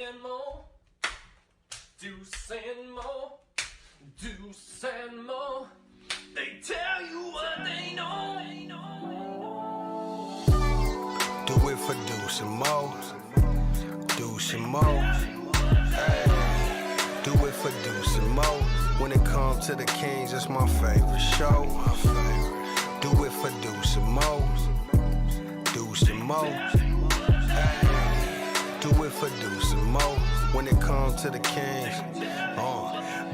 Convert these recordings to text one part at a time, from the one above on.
and Mo, Deuce and Mo, Deuce and Mo. They tell you what they know. Do it for Deuce and Mo, Deuce and Mo. Hey. Do it for Deuce and Mo. When it comes to the Kings, it's my favorite show. Do it for Deuce and Mo, Deuce and Mo. Hey. Do it for Deuce and Mo. When it comes to the Kings,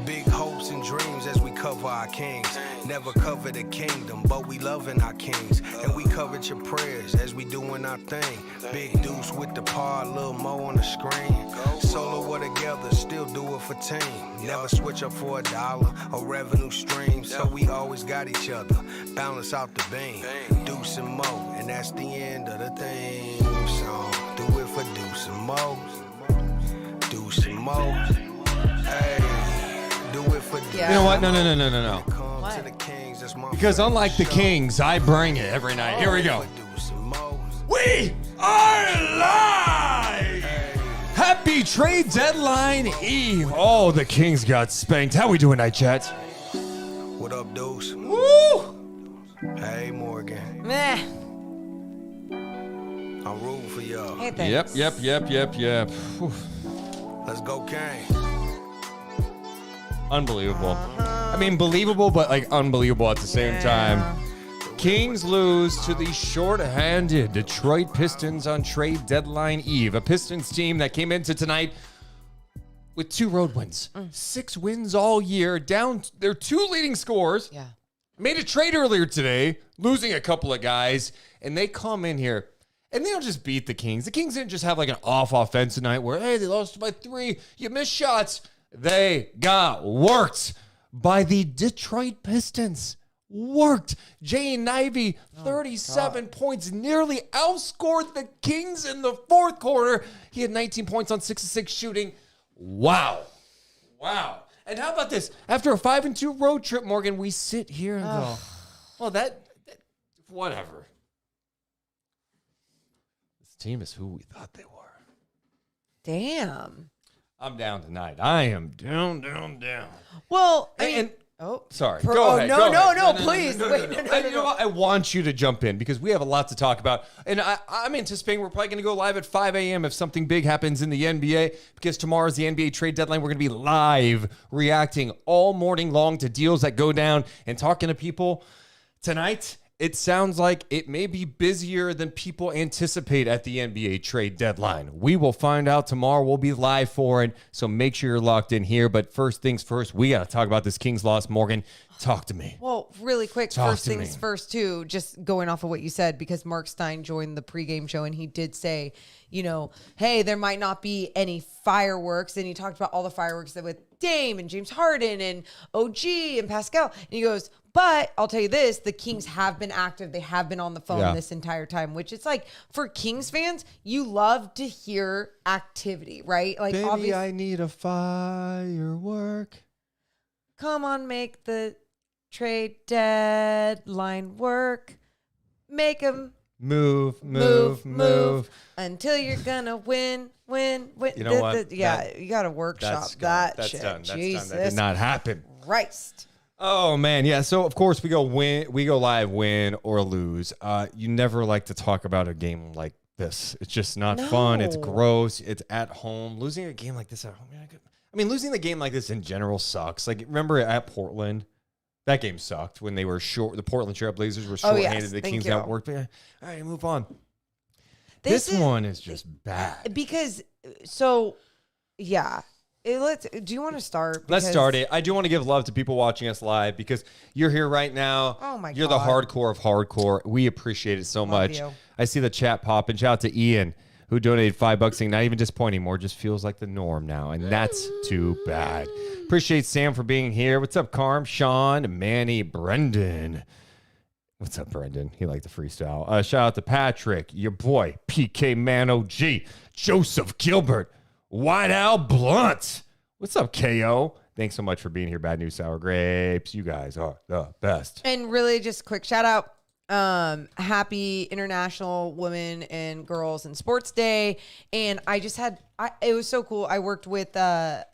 big hopes and dreams as we cover our kings. Never cover the kingdom, but we loving our kings. And we covered your prayers as we doing our thing. Big Deuce with the pod, Lil Mo on the screen. Solo or together, still do it for team. Never switch up for $1 or revenue stream. So we always got each other, balance out the beam. Deuce and Mo, and that's the end of the theme song. Do it for Deuce and Mo, Deuce and Mo. Hey. Yeah. You know what? No. What? Because unlike the Kings, I bring it every night. Here we go. We are live! Happy trade deadline eve. Oh, the Kings got spanked. How we doing tonight, chat? What up, Deuce? Woo! Hey, Morgan. Meh. I'm rooting for y'all. Hey, thanks. Yep. Whew. Let's go, Kane. Unbelievable. I mean, believable, but like unbelievable at the same time. Kings lose to the short-handed Detroit Pistons on trade deadline eve. A Pistons team that came into tonight with 2 road wins. 6 wins all year, down their 2 leading scorers. Yeah. Made a trade earlier today, losing a couple of guys, and they come in here. And they don't just beat the Kings. The Kings didn't just have like an off offense tonight where, hey, they lost by 3, you missed shots. They got worked by the Detroit Pistons. Worked. Jay Ivey, 37 points, nearly outscored the Kings in the 4th quarter. He had 19 points on 6 of 6 shooting. Wow. And how about this? After a 5-2 road trip, Morgan, we sit here and go, well, that whatever. This team is who we thought they were. Damn. I'm down tonight. I am down. Well, Sorry. Go ahead. No, please. Wait, no. You know what? I want you to jump in because we have a lot to talk about. And I'm anticipating we're probably going to go live at 5 a.m. if something big happens in the NBA because tomorrow's the NBA trade deadline. We're going to be live reacting all morning long to deals that go down and talking to people. Tonight, it sounds like it may be busier than people anticipate at the NBA trade deadline. We will find out tomorrow. We'll be live for it, so make sure you're locked in here. But first things first, we got to talk about this Kings loss. Morgan, talk to me. Well, really quick, first things first, too, just going off of what you said, because Mark Stein joined the pregame show, and he did say, hey, there might not be any fireworks. And he talked about all the fireworks that with Dame and James Harden and OG and Pascal. And he goes, but I'll tell you this, the Kings have been active. They have been on the phone this entire time, which it's like for Kings fans, you love to hear activity, right? Like, baby, obviously, I need a firework. Come on, make the trade deadline work. Make them move until you're gonna win. You know what? You got to workshop that shit. That's Jesus done. That did not happen. Christ. Oh man, yeah. So of course we go live, win or lose. You never like to talk about a game like this. It's just not fun. It's gross. It's at home. Losing a game like this at home. I mean, losing the game like this in general sucks. Like, remember at Portland? That game sucked when they were short. The Portland Trail Blazers were short-handed. The Kings outworked. But yeah. All right, move on. This one is just bad. Because, do you want to start? Let's start it. I do want to give love to people watching us live because you're here right now. Oh, my God. You're the hardcore of hardcore. We appreciate it so much. You. I see the chat popping. Shout out to Ian, who donated $5 saying, not even disappointing anymore, just feels like the norm now. And that's too bad. Appreciate Sam for being here. What's up, Carm, Sean, Manny, Brendan? What's up, Brendan? He liked the freestyle. Shout out to Patrick, your boy, PK Man OG, Joseph Gilbert, White Owl Blunt. What's up, KO? Thanks so much for being here. Bad News Sour Grapes. You guys are the best. And really just quick shout out. happy International Women and Girls in Sports Day. And I just had, it was so cool. I worked with a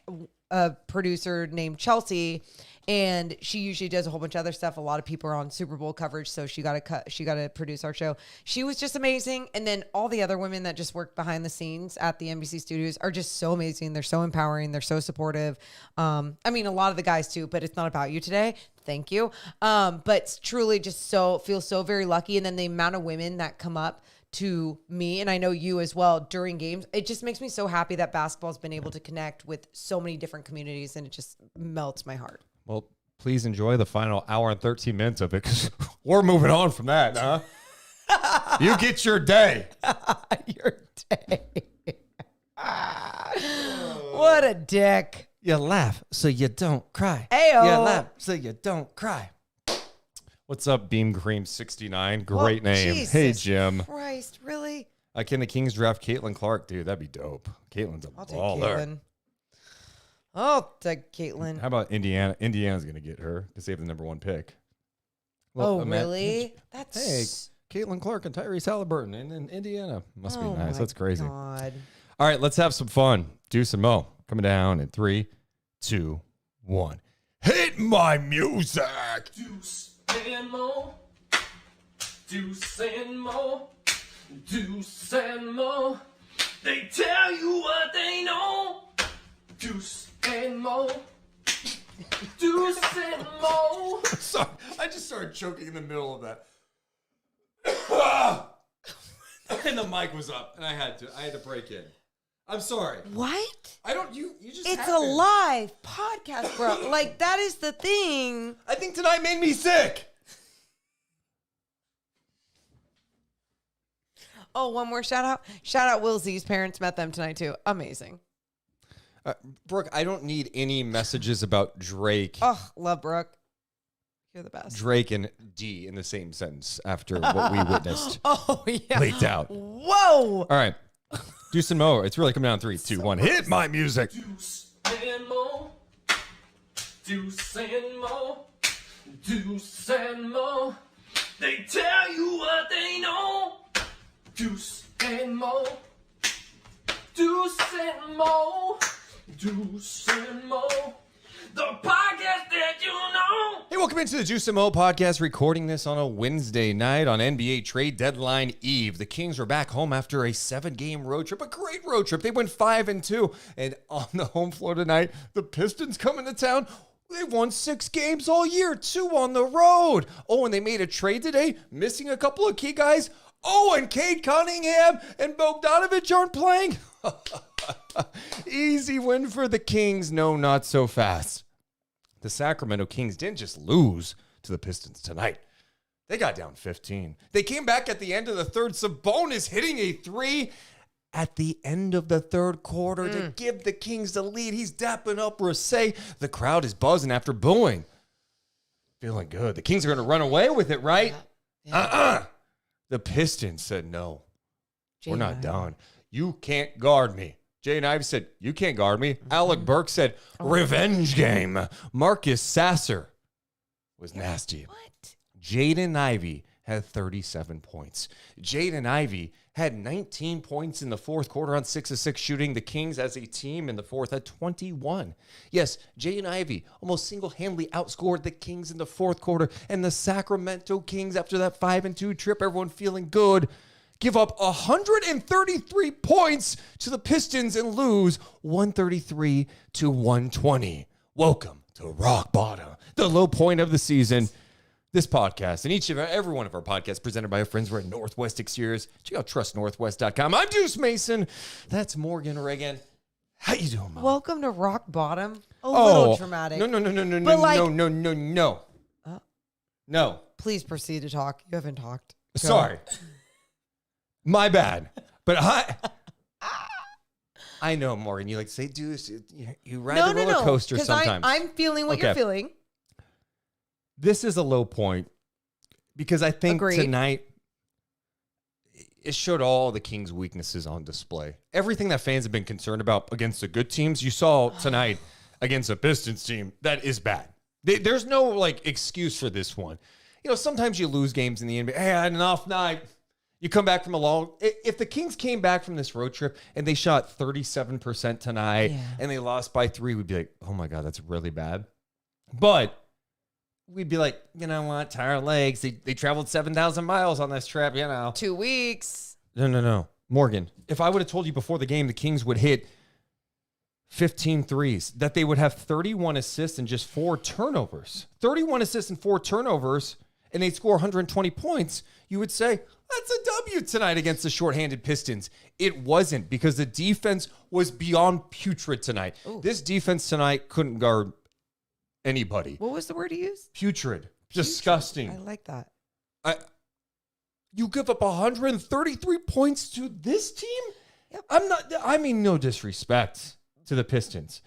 producer named Chelsea, and she usually does a whole bunch of other stuff. A lot of people are on Super Bowl coverage, so she got to produce our show. She was just amazing. And then all the other women that just work behind the scenes at the NBC studios are just so amazing. They're so empowering. They're so supportive. I mean, a lot of the guys too, but it's not about you today. Thank you. But it's truly just feel so very lucky. And then the amount of women that come up to me, and I know you as well, during games, it just makes me so happy that basketball has been able to connect with so many different communities, and it just melts my heart. Well, please enjoy the final hour and 13 minutes of it, because we're moving on from that, huh? You get your day. Your day. What a dick. You laugh so you don't cry. Ayo. You laugh so you don't cry. What's up, Beam Cream 69? Great name. Jesus Hey, Jim. Christ, really? Can the Kings draft Caitlin Clark? Dude, that'd be dope. Caitlin's a I'll take baller. Caitlin. I'll take Caitlin. How about Indiana? Indiana's going to get her because they have the number 1 pick. Really? Hey, Caitlin Clark and Tyrese Halliburton in Indiana. Must be nice. my That's crazy. God. All right, let's have some fun. Deuce and Mo coming down in 3, 2, 1. Hit my music. Deuce and Mo, Deuce and Mo, Deuce and Mo. They tell you what they know. Deuce and Mo, Deuce and Mo. Sorry, I just started choking in the middle of that. And the mic was up, and I had to break in. I'm sorry. What? I don't. You just. It's a happened. live podcast, bro. Like, that is the thing. I think tonight made me sick. Oh, one more shout out. Shout out Will Z's parents. Met them tonight, too. Amazing. Brooke, I don't need any messages about Drake. Oh, love Brooke. You're the best. Drake and D in the same sentence after what we witnessed. Oh, yeah. Leaked out. Whoa. All right. Deuce and Mo. It's really coming down 3, 2, 1. Hit my music. Deuce and Mo, Deuce and Mo, Deuce and Mo. They tell you what they know. Deuce and Mo, Deuce and Mo, Deuce and Mo. The podcast that you know. Hey, welcome into the Deuce and Mo podcast, recording this on a Wednesday night on NBA trade deadline eve. The Kings were back home after a 7-game road trip, a great road trip. They went 5-2, and on the home floor tonight, the Pistons coming to town. They won 6 games all year, 2 on the road. Oh, and they made a trade today, missing a couple of key guys. Oh, and Cade Cunningham and Bogdanovich aren't playing. Easy win for the Kings. No, not so fast. The Sacramento Kings didn't just lose to the Pistons tonight. They got down 15. They came back at the end of the third. Sabonis hitting a 3 at the end of the third quarter to give the Kings the lead. He's dapping up Rousset. The crowd is buzzing after booing. Feeling good. The Kings are going to run away with it, right? Yeah. The Pistons said, no, we're not done. You can't guard me. Jaden Ivey said, you can't guard me. Alec Burke said, revenge game. Marcus Sasser was nasty. What? Jaden Ivey had 37 points. Jaden Ivey had 19 points in the fourth quarter on 6 of 6 shooting. The Kings as a team in the fourth had 21. Yes, Jaden Ivey almost single-handedly outscored the Kings in the fourth quarter. And the Sacramento Kings, after that 5-2 trip, everyone feeling good, give up 133 points to the Pistons and lose 133-120. Welcome to rock bottom, the low point of the season. This podcast and every one of our podcasts presented by our friends. We're at Northwest Exteriors. Check out trustnorthwest.com. I'm Deuce Mason. That's Morgan Reagan. How you doing, Mom? Welcome to rock bottom. A little dramatic. No. No. Please proceed to talk. You haven't talked. Go. Sorry. My bad. But I know, Morgan. You like to say, Deuce, you ride the roller coaster sometimes. I'm feeling what you're feeling. This is a low point because I think tonight it showed all the Kings' weaknesses on display. Everything that fans have been concerned about against the good teams, you saw tonight against a Pistons team that is bad. There's no excuse for this one. sometimes you lose games in the NBA. Hey, I had an off night. You come back from if the Kings came back from this road trip and they shot 37% tonight and they lost by 3, we'd be like, oh my God, that's really bad. But we'd be like, you know what? Tired legs. They traveled 7,000 miles on this trip, 2 weeks. No. Morgan, if I would have told you before the game the Kings would hit 15 threes, that they would have 31 assists and just 4 turnovers. 31 assists and 4 turnovers, and they'd score 120 points, you would say, that's a W tonight against the shorthanded Pistons. It wasn't, because the defense was beyond putrid tonight. Ooh. This defense tonight couldn't guard anybody. What was the word you used? Putrid. Disgusting. I like that. You give up 133 points to this team? Yep. No disrespect to the Pistons.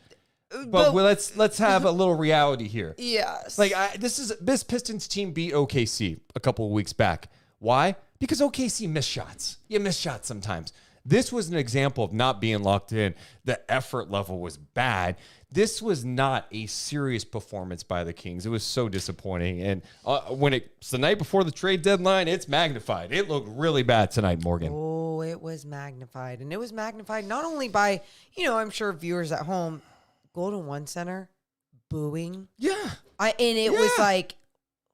But let's have a little reality here. Yes. This Pistons team beat OKC a couple of weeks back. Why? Because OKC missed shots. You miss shots sometimes. This was an example of not being locked in. The effort level was bad. This was not a serious performance by the Kings. It was so disappointing. And when it's the night before the trade deadline, it's magnified. It looked really bad tonight, Morgan. Oh, it was magnified. And it was magnified not only by, I'm sure viewers at home, Golden One Center booing. Yeah. Was like,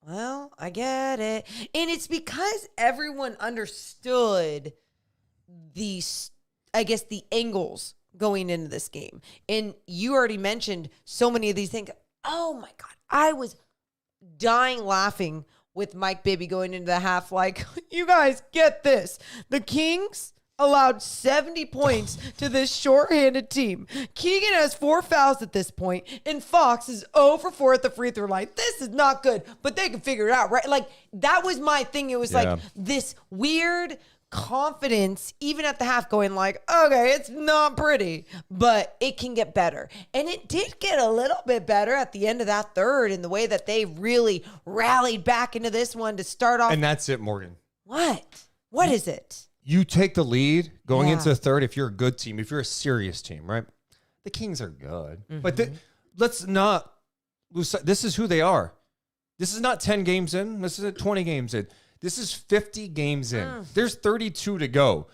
well, I get it. And it's because everyone understood the angles going into this game. And you already mentioned so many of these things. Oh my God. I was dying laughing with Mike Bibby going into the half. Like, you guys get this. The Kings allowed 70 points to this shorthanded team. Keegan has 4 fouls at this point, and Fox is 0 for 4 at the free throw line. This is not good, but they can figure it out, right? Like, that was my thing. It was like this weird confidence, even at the half, going like, okay, it's not pretty, but it can get better. And it did get a little bit better at the end of that third in the way that they really rallied back into this one to start off. And that's it, Morgan. What is it? You take the lead going into the third if you're a good team, if you're a serious team, right? The Kings are good. Mm-hmm. But let's not lose sight. This is who they are. This is not 10 games in. This isn't 20 games in. This is 50 games in. There's 32 to go.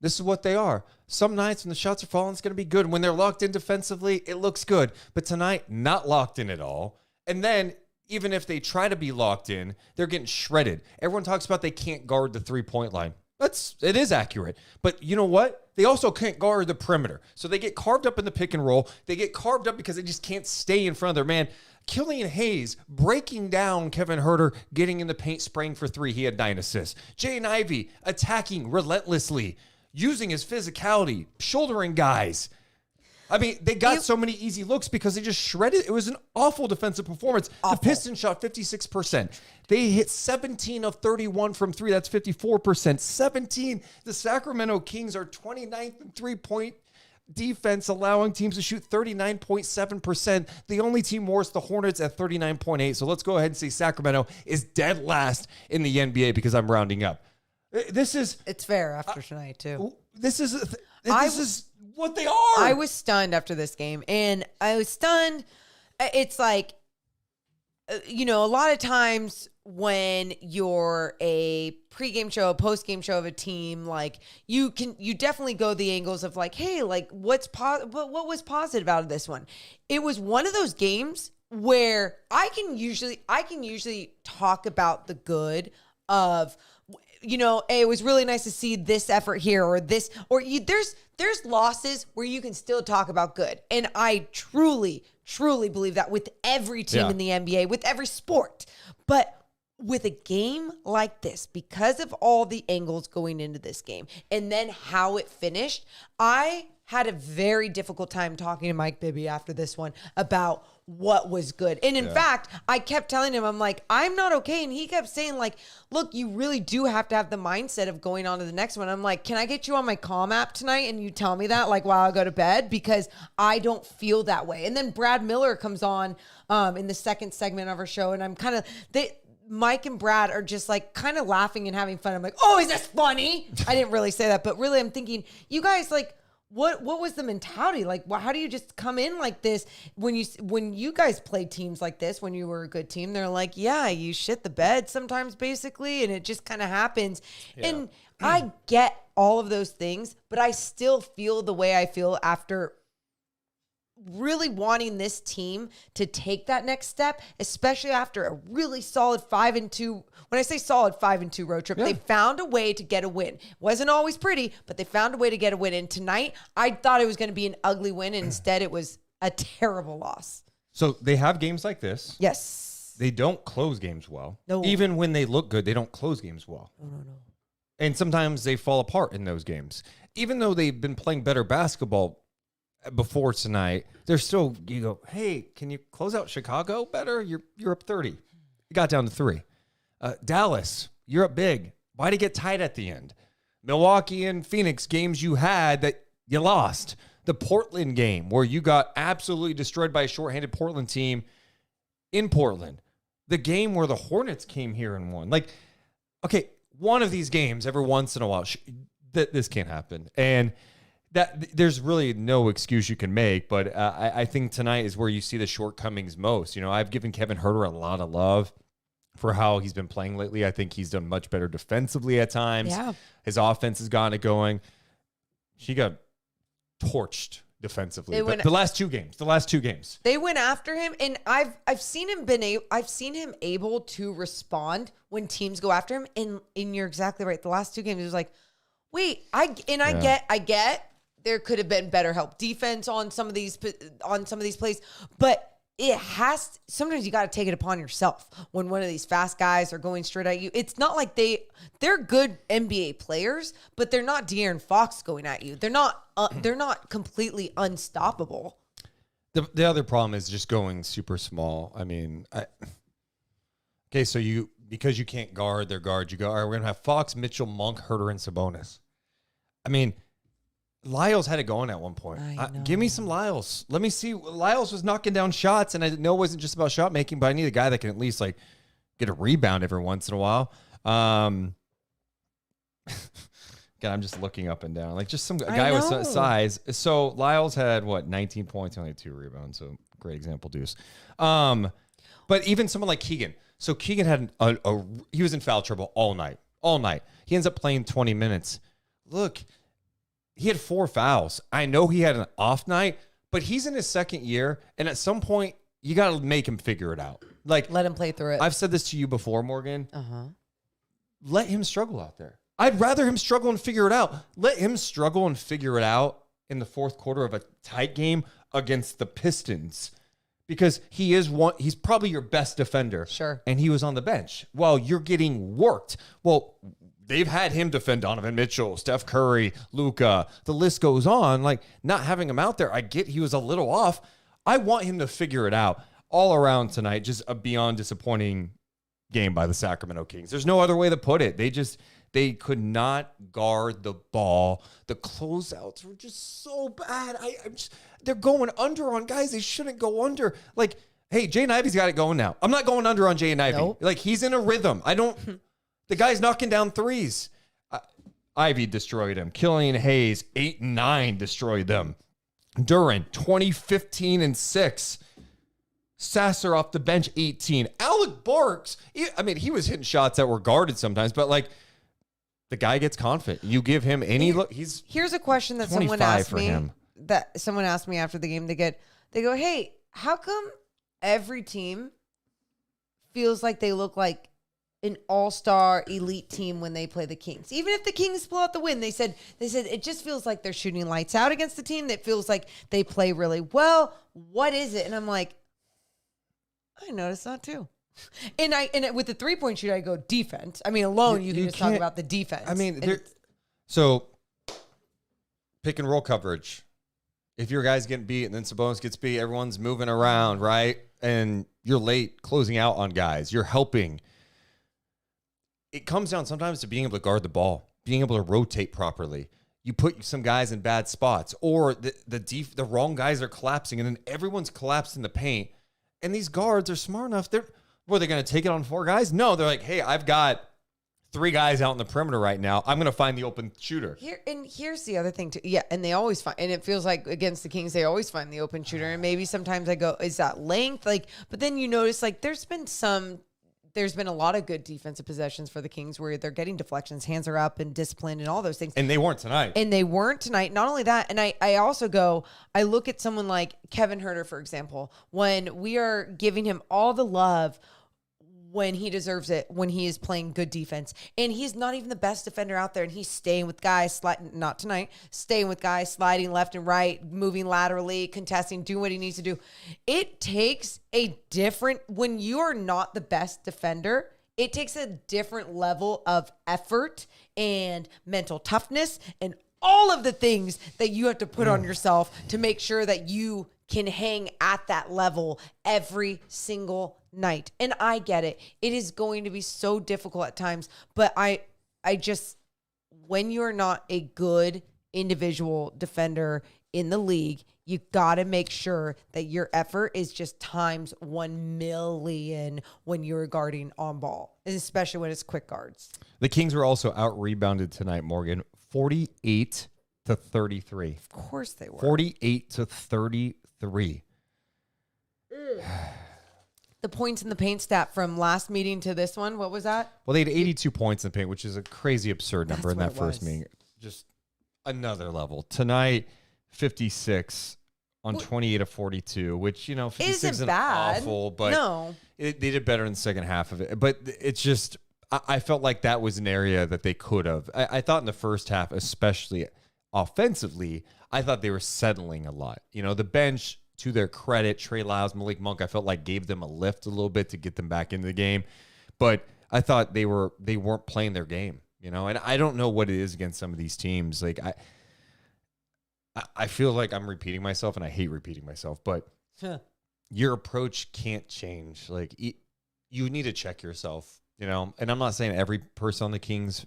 This is what they are. Some nights when the shots are falling, it's going to be good. When they're locked in defensively, it looks good. But tonight, not locked in at all. And then even if they try to be locked in, they're getting shredded. Everyone talks about they can't guard the three-point line. It is accurate. But you know what? They also can't guard the perimeter. So they get carved up in the pick and roll. They get carved up because they just can't stay in front of their man. Killian Hayes breaking down Kevin Huerter, getting in the paint, spraying for 3. He had 9 assists. Jaden Ivey attacking relentlessly, using his physicality, shouldering guys. I mean, they got so many easy looks because they just shredded. It was an awful defensive performance. Awful. The Pistons shot 56%. They hit 17 of 31 from 3. That's 54%. 17. The Sacramento Kings are 29th in three-point defense, allowing teams to shoot 39.7%. The only team worse, the Hornets, at 39.8. So let's go ahead and say Sacramento is dead last in the NBA because I'm rounding up. It's fair after tonight, too. This is what they are. I was stunned after this game, and I was stunned. It's like, a lot of times when you're a pregame show, a postgame show of a team, like you definitely go the angles of like, hey, like what was positive out of this one? It was one of those games where I can usually talk about the good of, hey, it was really nice to see this effort here or this, or there's losses where you can still talk about good. And I truly, truly believe that with every team in the NBA, with every sport. But with a game like this, because of all the angles going into this game and then how it finished, I had a very difficult time talking to Mike Bibby after this one about what was good. And in fact, I kept telling him, I'm like, I'm not okay. And he kept saying like, look, you really do have to have the mindset of going on to the next one. I'm like, can I get you on my Calm app tonight? And you tell me that like while I go to bed, because I don't feel that way. And then Brad Miller comes on in the second segment of our show. And I'm kind of, Mike and Brad are just like kind of laughing and having fun. I'm like, oh, is this funny? I didn't really say that, but really I'm thinking, you guys, like, what was the mentality? Like, how do you just come in like this when you guys play teams like this, when you were a good team? They're like, yeah, you shit the bed sometimes, basically, and it just kind of happens. Yeah. And I get all of those things, but I still feel the way I feel after really wanting this team to take that next step, especially after a really solid 5-2. When I say solid 5-2 road trip, they found a way to get a win. Wasn't always pretty, but they found a way to get a win. And tonight, I thought it was going to be an ugly win, and instead it was a terrible loss. So they have games like this. Yes. They don't close games well. No. Even when they look good, they don't close games well. No. And sometimes they fall apart in those games. Even though they've been playing better basketball before tonight, they're still, you go, hey, can you close out Chicago better? You're up 30. You got down to 3. Dallas, you're up big. Why'd it get tight at the end? Milwaukee and Phoenix, games you had that you lost. The Portland game where you got absolutely destroyed by a shorthanded Portland team in Portland. The game where the Hornets came here and won. Like, okay, one of these games every once in a while, this can't happen. And that there's really no excuse you can make, but I think tonight is where you see the shortcomings most. You know, I've given Kevin Huerter a lot of love for how he's been playing lately. I think he's done much better defensively at times. Yeah. His offense has gotten it going. He got torched defensively. The last two games. They went after him, and I've seen him able to respond when teams go after him. And you're exactly right. The last 2 games, it was like, wait, I get there could have been better help defense on some of these plays, but sometimes you got to take it upon yourself when one of these fast guys are going straight at you. It's not like they're good NBA players, but they're not De'Aaron Fox going at you. They're not completely unstoppable. The other problem is just going super small. I mean, so because you can't guard their guards, you go, all right, we're going to have Fox, Mitchell, Monk, Huerter, and Sabonis. I mean, Lyles had it going at one point. Give me some Lyles. Let me see. Lyles was knocking down shots, and I know it wasn't just about shot making, but I need a guy that can at least like get a rebound every once in a while. Again, I'm just looking up and down, like just some guy with size. So Lyles had 19 points, only 2 rebounds. So great example, Deuce. But even someone like Keegan. So Keegan had he was in foul trouble all night. He ends up playing 20 minutes. Look. He had 4 fouls. I know he had an off night, but he's in his second year, and at some point, you got to make him figure it out. Like, let him play through it. I've said this to you before, Morgan. Let him struggle out there. I'd rather him struggle and figure it out. Let him struggle and figure it out in the fourth quarter of a tight game against the Pistons, because he's probably your best defender. Sure. And he was on the bench while you're getting worked. Well, they've had him defend Donovan Mitchell, Steph Curry, Luka. The list goes on. Like, not having him out there, I get he was a little off. I want him to figure it out. All around tonight, just a beyond disappointing game by the Sacramento Kings. There's no other way to put it. They could not guard the ball. The closeouts were just so bad. They're going under on guys they shouldn't go under. Like, hey, Jaden Ivey's got it going now. I'm not going under on Jaden Ivey. Nope. Like, he's in a rhythm. The guy's knocking down threes. Ivy destroyed him. Killian Hayes, 8 and 9, destroyed them. Duran, 20, 15, and 6. Sasser off the bench, 18. Alec Burks, he was hitting shots that were guarded sometimes, but like, the guy gets confident. You give him any look. Here's a question that someone asked me. That someone asked me after the game. They go, hey, how come every team feels like they look like an all-star elite team when they play the Kings? Even if the Kings pull out the win, they said it just feels like they're shooting lights out against the team that feels like they play really well. What is it? And I'm like, I noticed that too. And with the 3-point shoot, I go defense. I mean, alone you can just talk about the defense. I mean, so pick and roll coverage. If your guy's getting beat and then Sabonis gets beat, everyone's moving around, right? And you're late closing out on guys. You're helping. It comes down sometimes to being able to guard the ball, being able to rotate properly. You put some guys in bad spots, or the wrong guys are collapsing, and then everyone's collapsed in the paint. And these guards are smart enough. They're going to take it on 4 guys? No, they're like, hey, I've got 3 guys out in the perimeter right now. I'm going to find the open shooter. Here's the other thing too. Yeah, and they always find, and it feels like against the Kings, they always find the open shooter. And maybe sometimes I go, is that length? Like, but then you notice like there's been a lot of good defensive possessions for the Kings where they're getting deflections, hands are up, and discipline, and all those things. And they weren't tonight. Not only that, and I also I look at someone like Kevin Huerter, for example, when we are giving him all the love when he deserves it, when he is playing good defense. And he's not even the best defender out there, and he's staying with guys, not tonight, staying with guys, sliding left and right, moving laterally, contesting, doing what he needs to do. It takes when you are not the best defender, it takes a different level of effort and mental toughness and all of the things that you have to put on yourself to make sure that you can hang at that level every single night. And I get it. It is going to be so difficult at times, but I just, when you're not a good individual defender in the league, you got to make sure that your effort is just times 1,000,000 when you're guarding on ball, especially when it's quick guards. The Kings were also out-rebounded tonight, Morgan, 48-33. Of course they were. 48-33. The points in the paint stat from last meeting to this one, what was that? Well, they had 82 points in the paint, which is a crazy, absurd number in that what it first was. meeting. Just another level. Tonight, 56 on 28 of 42, which, 56 isn't bad. awful, but no. They did better in the second half of it. But it's just, I felt like that was an area that they could have. I thought in the first half, especially offensively, I thought they were settling a lot. The bench, to their credit, Trey Lyles, Malik Monk, I felt like gave them a lift a little bit to get them back into the game. But I thought they weren't playing their game, and I don't know what it is against some of these teams. Like I feel like I'm repeating myself, and I hate repeating myself, but your approach can't change. Like you need to check yourself, and I'm not saying every person on the Kings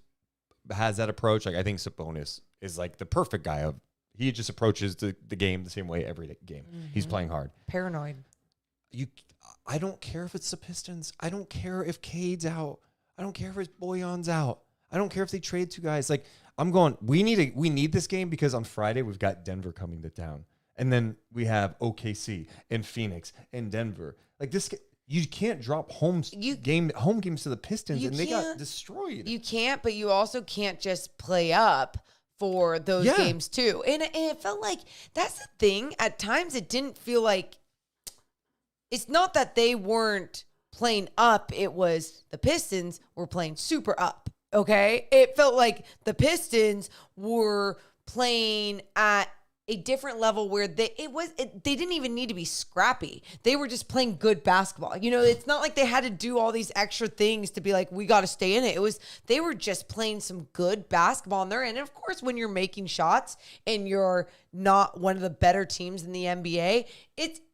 has that approach. Like I think Sabonis is like the perfect guy. He just approaches the game the same way every game. Mm-hmm. He's playing hard. Paranoid. I don't care if it's the Pistons. I don't care if Cade's out. I don't care if it's Boyan's out. I don't care if they trade 2 guys. Like I'm going, we need this game because on Friday we've got Denver coming to town. And then we have OKC and Phoenix and Denver. Like this, you can't drop home games to the Pistons, and they got destroyed. You can't, but you also can't just play up for those games too. And it felt like that's the thing. At times it didn't feel like, it's not that they weren't playing up. It was the Pistons were playing super up. Okay. It felt like the Pistons were playing at a different level where they didn't even need to be scrappy. They were just playing good basketball. It's not like they had to do all these extra things to be like, we got to stay in it. They were just playing some good basketball in there. And of course, when you're making shots and you're not one of the better teams in the NBA,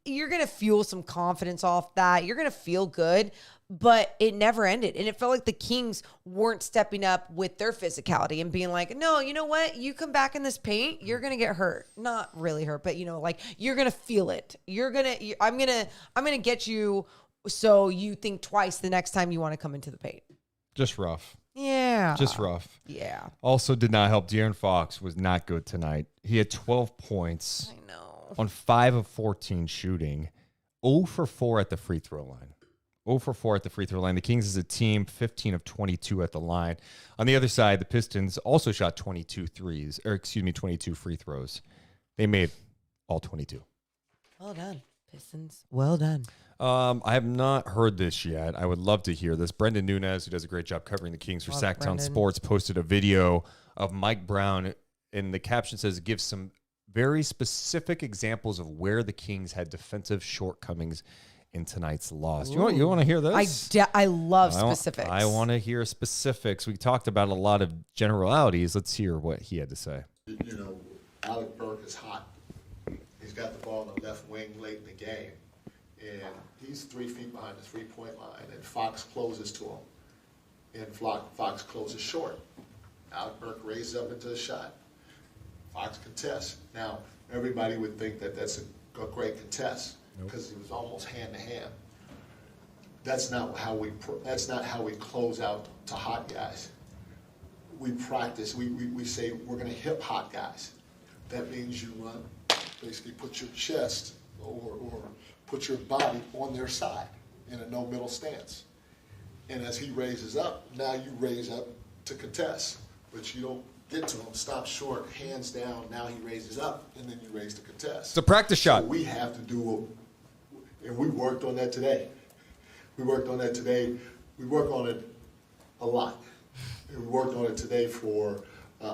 you're going to fuel some confidence off that. You're going to feel good. But it never ended. And it felt like the Kings weren't stepping up with their physicality and being like, no, you know what? You come back in this paint, you're going to get hurt. Not really hurt, but like you're going to feel it. I'm going to get you so you think twice the next time you want to come into the paint. Just rough. Yeah. Just rough. Yeah. Also did not help. De'Aaron Fox was not good tonight. He had 12 points. I know. On 5 of 14 shooting. 0 for 4 at the free throw line. 0 for 4 at the free throw line. The Kings as a team, 15 of 22 at the line. On the other side, the Pistons also shot 22 free throws. They made all 22. Well done, Pistons. Well done. I have not heard this yet. I would love to hear this. Brendan Nunez, who does a great job covering the Kings for Sacktown Sports, posted a video of Mike Brown, and the caption says, gives some very specific examples of where the Kings had defensive shortcomings in tonight's loss. You want to hear this? I love specifics. I want to hear specifics. We talked about a lot of generalities. Let's hear what he had to say. Alec Burke is hot. He's got the ball on the left wing late in the game. And he's 3 feet behind the three-point line, and Fox closes to him. And Fox closes short. Alec Burke raises up into the shot. Fox contests. Now, everybody would think that that's a great contest, because he was almost hand-to-hand. That's not how we close out to hot guys. we practice. We say we're going to hip hop guys. That means you run, basically put your chest or put your body on their side in a no middle stance. And as he raises up, now you raise up to contest, but you don't get to him. Stop short, hands down. Now he raises up, and then you raise to contest. It's a practice shot. So we have to do, and we worked on that today. We worked on that today. We work on it a lot. And we worked on it today for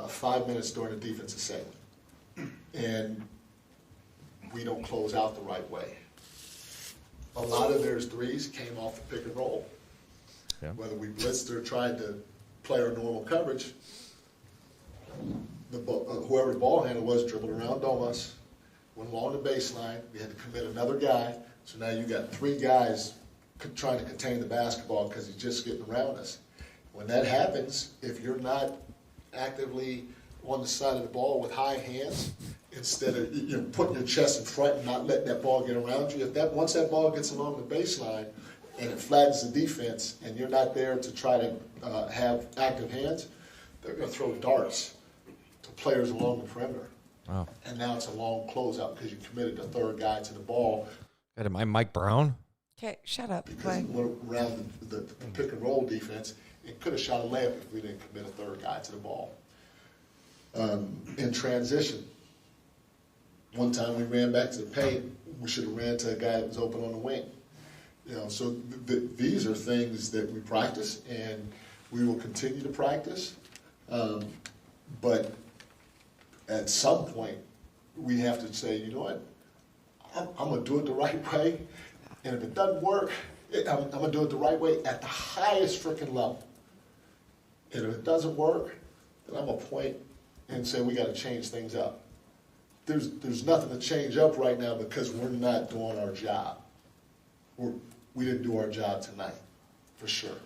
5 minutes during the defensive segment. And we don't close out the right way. A lot of their threes came off the pick and roll. Yeah. Whether we blitzed or tried to play our normal coverage, whoever the ball handler was dribbled around Domas, went along the baseline. We had to commit another guy. So now you got 3 guys trying to contain the basketball because he's just getting around us. When that happens, if you're not actively on the side of the ball with high hands, instead of putting your chest in front and not letting that ball get around you, once that ball gets along the baseline and it flattens the defense and you're not there to try to have active hands, they're going to throw darts to players along the perimeter. Wow. And now it's a long closeout because you committed the 3rd guy to the ball. Am I Mike Brown? Okay, shut up. Because Play. he went around the pick and roll defense and could have shot a layup if we didn't commit a 3rd guy to the ball. In transition, one time we ran back to the paint, we should have ran to a guy that was open on the wing. So these are things that we practice and we will continue to practice. But at some point, we have to say, you know what, I'm going to do it the right way. And if it doesn't work, I'm going to do it the right way at the highest freaking level. And if it doesn't work, then I'm going to point and say we got to change things up. There's nothing to change up right now because we're not doing our job. We didn't do our job tonight, for sure.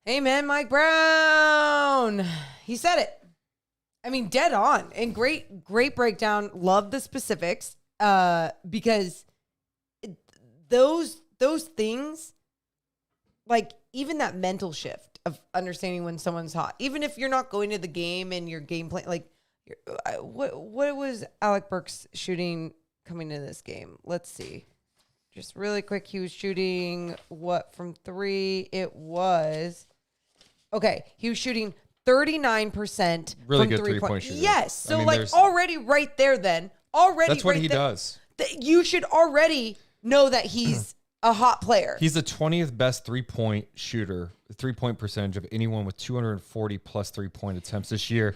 Hey, man, Mike Brown. He said it. I mean, dead on. And great breakdown. Love the specifics because those things, like even that mental shift of understanding when someone's hot, even if you're not going to the game and your game plan, like what was Alec Burks shooting coming into this game? Let's see. Just really quick. He was shooting from 3? It was, okay. He was shooting 39% really from good 3-point shooter. Yes. So I mean, already right there then. That's what he does. You should already know that he's a hot player. He's the 20th best 3-point shooter, 3-point percentage of anyone with 240 plus 3-point attempts this year.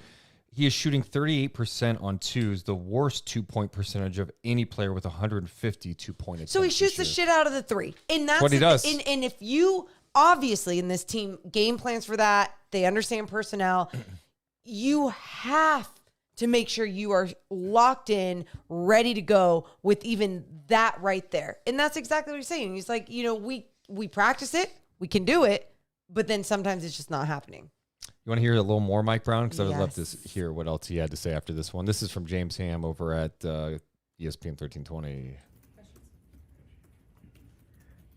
He is shooting 38% on twos, the worst 2-point percentage of any player with 150 2-point attempts. So he shoots the shit out of the 3. And that's what he does. And if you, obviously in this team, game plans for that, they understand personnel, you have to make sure you are locked in, ready to go with even that right there. And that's exactly what he's saying. He's like, we practice it, we can do it, but then sometimes it's just not happening. You want to hear a little more, Mike Brown? Because I would love Yes. to hear what else he had to say after this one. This is from James Ham over at ESPN 1320.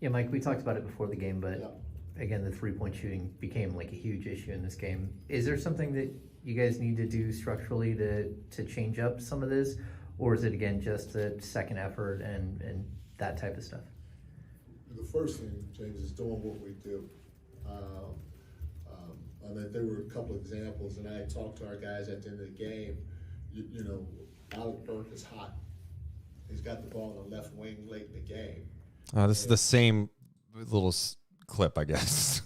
Yeah, Mike, we talked about it before the game, but Yeah. again, the 3-point shooting became like a huge issue in this game. Is there something that you guys need to do structurally to change up some of this? Or is it, again, just a second effort and that type of stuff? The first thing, James, is doing what we do. I mean, there were a couple examples, and I talked to our guys at the end of the game. Alec Burke is hot. He's got the ball on the left wing late in the game. This is the same little clip, I guess.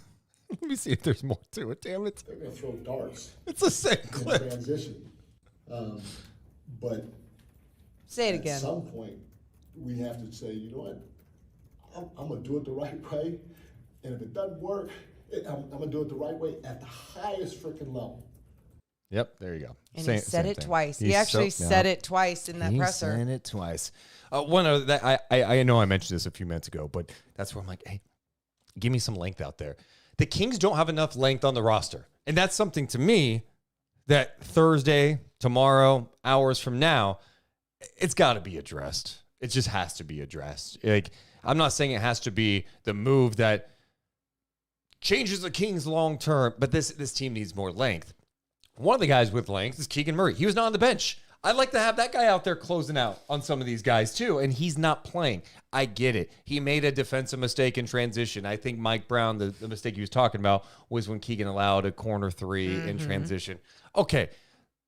Let me see if there's more to it. Damn it. They're going to throw darts It's the same in clip. transition. But Say it at again. some point, we have to say, you know what? I'm going to do it the right way. And if it doesn't work, I'm going to do it the right way at the highest freaking level. Yep, there you go. And Same- he said same it thing. twice. He actually said it twice in that He presser. said it twice. One other that I know I mentioned this a few minutes ago, but that's where I'm like, hey, give me some length out there. The Kings don't have enough length on the roster. And that's something to me that Thursday, tomorrow, hours from now, it's got to be addressed. It just has to be addressed. Like, I'm not saying it has to be the move that changes the Kings long term, but this team needs more length. One of the guys with length is Keegan Murray. He was not on the bench. I'd like to have that guy out there closing out on some of these guys too, and he's not playing. I get it. He made a defensive mistake in transition. I think Mike Brown, the mistake he was talking about was when Keegan allowed a corner three in transition. Okay,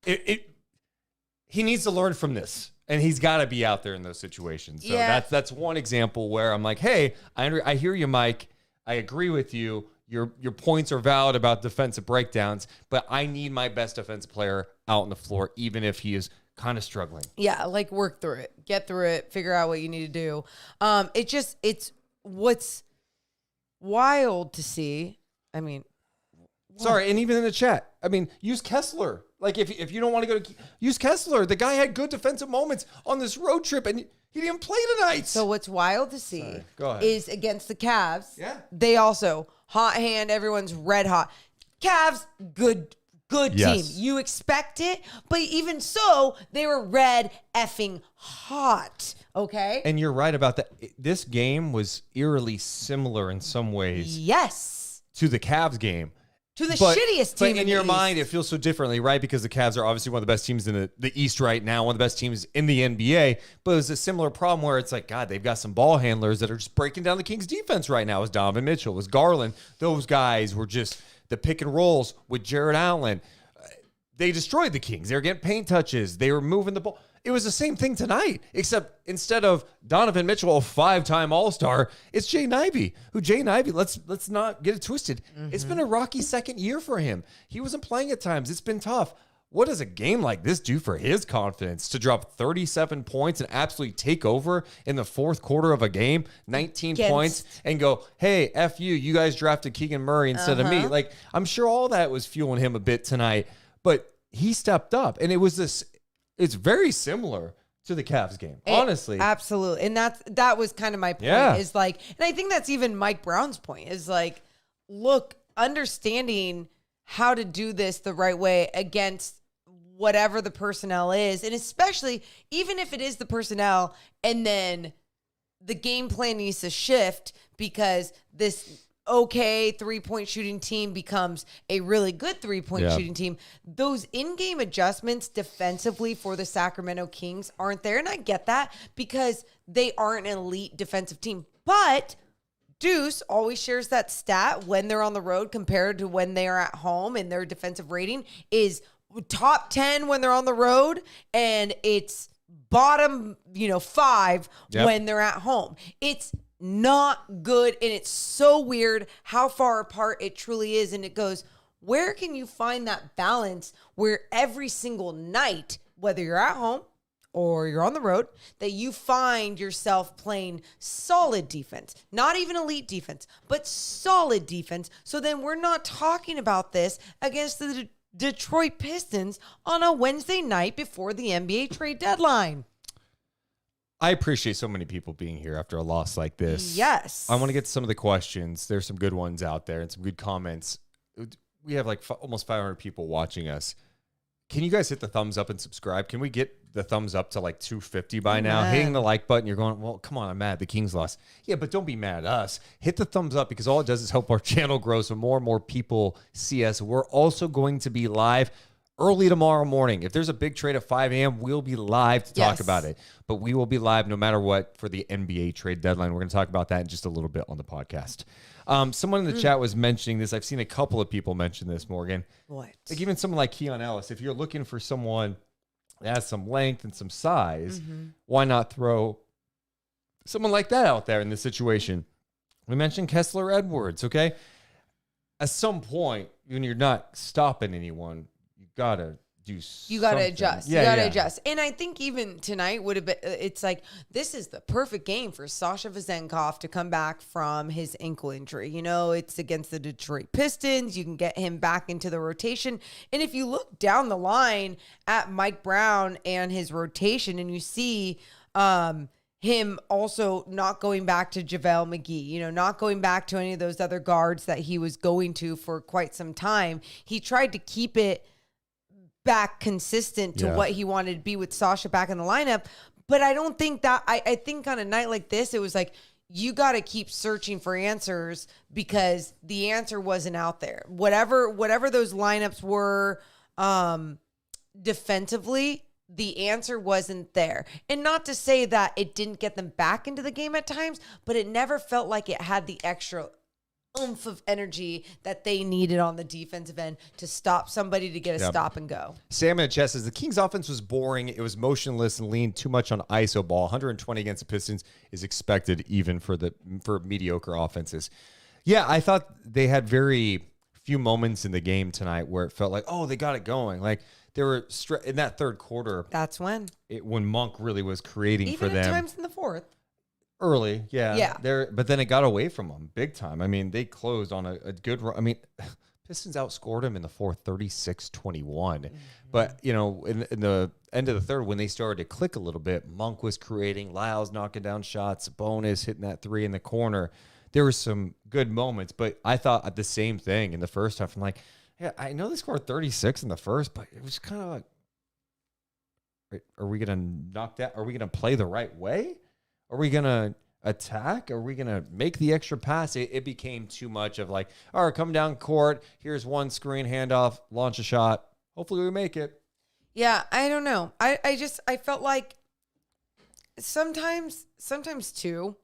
he needs to learn from this, and he's got to be out there in those situations. So that's one example where I'm like, hey, I hear you, Mike. I agree with you. Your points are valid about defensive breakdowns, but I need my best defensive player out on the floor, even if he is kind of struggling. Yeah, like work through it, get through it, figure out what you need to do. It's what's wild to see. I mean, sorry, and even in the chat, I mean, use Kessler. Like if you don't want to go to use Kessler, the guy had good defensive moments on this road trip, and he didn't play tonight. So what's wild to see is against the Cavs. Yeah, they also hot hand. Everyone's red hot. Cavs, good team. You expect it, but even so, they were red effing hot. Okay, and you're right about that. This game was eerily similar in some ways. Yes, to the Cavs game. To the shittiest team but in your mind, it feels so differently, right? Because the Cavs are obviously one of the best teams in the East right now, one of the best teams in the NBA. But it was a similar problem where it's like, God, they've got some ball handlers that are just breaking down the Kings' defense right now. It was Donovan Mitchell, it was Garland. Those guys were just the pick and rolls with Jared Allen. They destroyed the Kings. They were getting paint touches. They were moving the ball. It was the same thing tonight, except instead of Donovan Mitchell, a 5-time All-Star, it's Jay Nivey, let's not get it twisted. It's been a rocky second year for him. He wasn't playing at times. It's been tough. What does a game like this do for his confidence to drop 37 points and absolutely take over in the fourth quarter of a game, 19 points, and go, hey, F you guys drafted Keegan Murray instead of me. Like, I'm sure all that was fueling him a bit tonight, but he stepped up, and it was this. It's very similar to the Cavs game, honestly. Absolutely. And that was kind of my point is like, and I think that's even Mike Brown's point is like, look, understanding how to do this the right way against whatever the personnel is. And especially even if it is the personnel and then the game plan needs to shift because this okay three-point shooting team becomes a really good three-point shooting team. Those in-game adjustments defensively for the Sacramento Kings aren't there. And I get that because they aren't an elite defensive team. But Deuce always shares that stat when they're on the road compared to when they are at home, and their defensive rating is top 10 when they're on the road, and it's bottom 5 when they're at home. It's not good, and it's so weird how far apart it truly is. And it goes, where can you find that balance where every single night, whether you're at home or you're on the road, that you find yourself playing solid defense, not even elite defense, but solid defense. So then we're not talking about this against the Detroit Pistons on a Wednesday night before the NBA trade deadline. I appreciate so many people being here after a loss like this. Yes. I want to get to some of the questions. There's some good ones out there and some good comments. We have like almost 500 people watching us. Can you guys hit the thumbs up and subscribe? Can we get the thumbs up to like 250 by now? Hitting the like button, you're going, well, come on, I'm mad. The Kings lost. Yeah, but don't be mad at us. Hit the thumbs up because all it does is help our channel grow so more and more people see us. We're also going to be live early tomorrow morning. If there's a big trade at 5 a.m., we'll be live to talk about it. But we will be live no matter what for the NBA trade deadline. We're going to talk about that in just a little bit on the podcast. Someone in the chat was mentioning this. I've seen a couple of people mention this, Morgan. What? Like even someone like Keon Ellis. If you're looking for someone that has some length and some size, why not throw someone like that out there in this situation? We mentioned Kessler Edwards, okay? At some point, when you're not stopping anyone, gotta do something. You gotta adjust. You gotta adjust. And I think even tonight would have been, it's like, this is the perfect game for Sasha Vezenkov to come back from his ankle injury. It's against the Detroit Pistons. You can get him back into the rotation. And if you look down the line at Mike Brown and his rotation, and you see him also not going back to JaVale McGee, not going back to any of those other guards that he was going to for quite some time. He tried to keep it back consistent to what he wanted to be with Sasha back in the lineup. But I don't think that, I think on a night like this, it was like, you got to keep searching for answers because the answer wasn't out there. Whatever those lineups were defensively, the answer wasn't there. And not to say that it didn't get them back into the game at times, but it never felt like it had the extra oomph of energy that they needed on the defensive end to stop somebody to get a stop and go. Sam in the chat says the Kings offense was boring. It was motionless and leaned too much on ISO ball. 120 against the Pistons is expected even for mediocre offenses. Yeah, I thought they had very few moments in the game tonight where it felt like, oh, they got it going. Like they were in that third quarter. That's when Monk really was creating even for them. Even at times in the fourth. Early, yeah. Yeah. But then it got away from them big time. I mean, they closed on a good run. I mean, Pistons outscored them in the fourth 36-21. Mm-hmm. But, in the end of the third, when they started to click a little bit, Monk was creating, Lyles knocking down shots, Bonus hitting that three in the corner. There were some good moments, but I thought the same thing in the first half. I'm like, yeah, I know they scored 36 in the first, but it was kind of like, are we going to knock that? Are we going to play the right way? Are we going to attack? Are we going to make the extra pass? It became too much of like, all right, come down court. Here's one screen handoff, launch a shot. Hopefully we make it. Yeah, I don't know. I felt like sometimes too,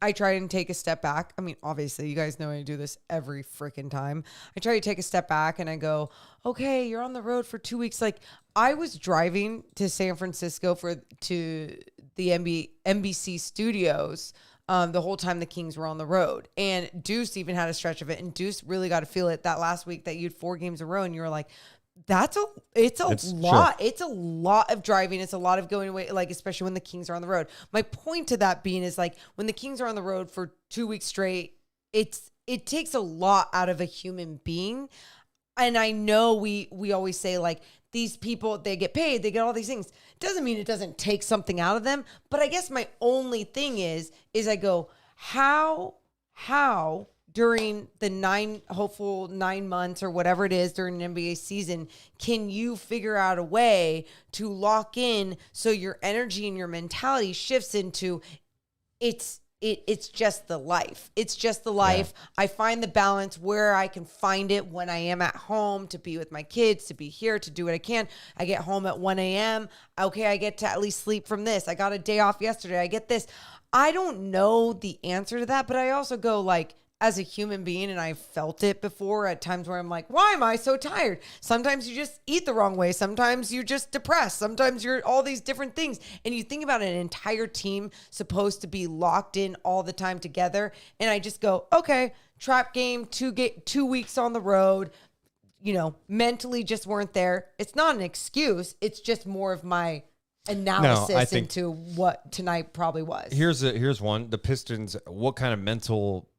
I try and take a step back. I mean, obviously, you guys know I do this every freaking time. I try to take a step back and I go, okay, you're on the road for 2 weeks. Like, I was driving to San Francisco to the NBC studios the whole time the Kings were on the road. And Deuce even had a stretch of it. And Deuce really got to feel it that last week that you had 4 games in a row. And you were like, it's a lot. Sure. It's a lot of driving. It's a lot of going away, like, especially when the Kings are on the road. My point to that being is like when the Kings are on the road for 2 weeks straight, it takes a lot out of a human being. And I know we always say like these people, they get paid, they get all these things. Doesn't mean it doesn't take something out of them. But I guess my only thing is I go, how during the hopeful 9 months or whatever it is during an NBA season, can you figure out a way to lock in so your energy and your mentality shifts into it's just the life. It's just the life. Yeah. I find the balance where I can find it when I am at home to be with my kids, to be here, to do what I can. I get home at 1 a.m. Okay, I get to at least sleep from this. I got a day off yesterday. I get this. I don't know the answer to that, but I also go like, as a human being, and I've felt it before at times where I'm like, why am I so tired? Sometimes you just eat the wrong way. Sometimes you're just depressed. Sometimes you're all these different things. And you think about an entire team supposed to be locked in all the time together. And I just go, okay, trap game, 2 weeks on the road, mentally just weren't there. It's not an excuse. It's just more of my analysis into what tonight probably was. Here's one. The Pistons, what kind of mental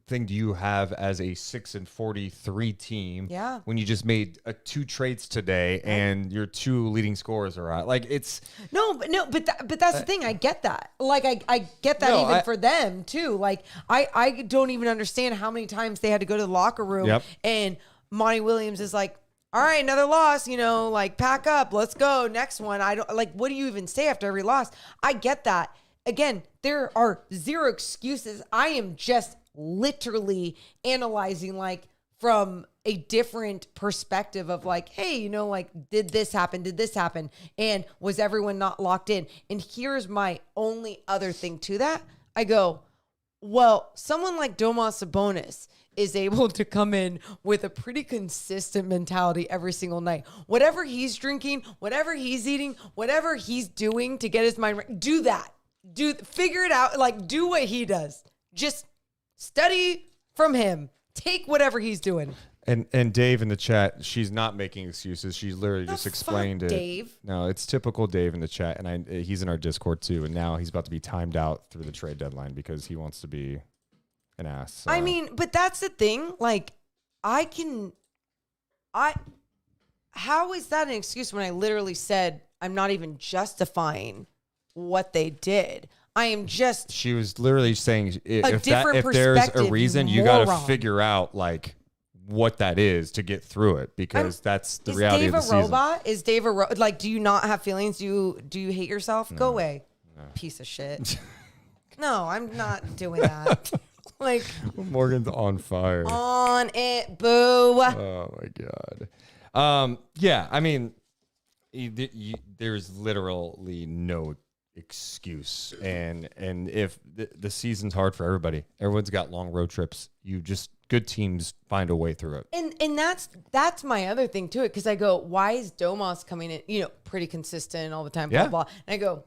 thing do you have as a 6-43 team? Yeah. When you just made 2 trades today and your 2 leading scorers are out, like it's but that's the thing. I get that. Like I get that for them too. Like I don't even understand how many times they had to go to the locker room and Monty Williams is like, all right, another loss, like pack up, let's go, next one. I don't like, what do you even say after every loss? I get that. Again, there are 0 excuses. I am just literally analyzing like from a different perspective of like, hey, like did this happen? And was everyone not locked in? And here's my only other thing to that. I go, well, someone like Domas Sabonis is able to come in with a pretty consistent mentality every single night. Whatever he's drinking, whatever he's eating, whatever he's doing to get his mind right, do that. Figure it out. Like, do what he does. Just study from him. Take whatever he's doing. And Dave in the chat, she's not making excuses. She's literally just explained it. Dave. No, it's typical Dave in the chat, and he's in our Discord too. And now he's about to be timed out through the trade deadline because he wants to be an ass. So. I mean, but that's the thing. Like, how is that an excuse when I literally said I'm not even justifying what they did? I am just. She was literally saying if there's a reason, you got to figure out like what that is to get through it because that's the reality of the season. Is Dave a robot? Is Dave a robot? Like, do you not have feelings? Do you hate yourself? Go away, piece of shit. No, I'm not doing that. Like Morgan's on fire. on it, boo. Oh my god. Yeah, I mean, there's literally no excuse, and if the season's hard for everybody, everyone's got long road trips. Good teams find a way through it. And that's my other thing to it, because I go, why is Domas coming in, pretty consistent all the time, blah, blah. And I go,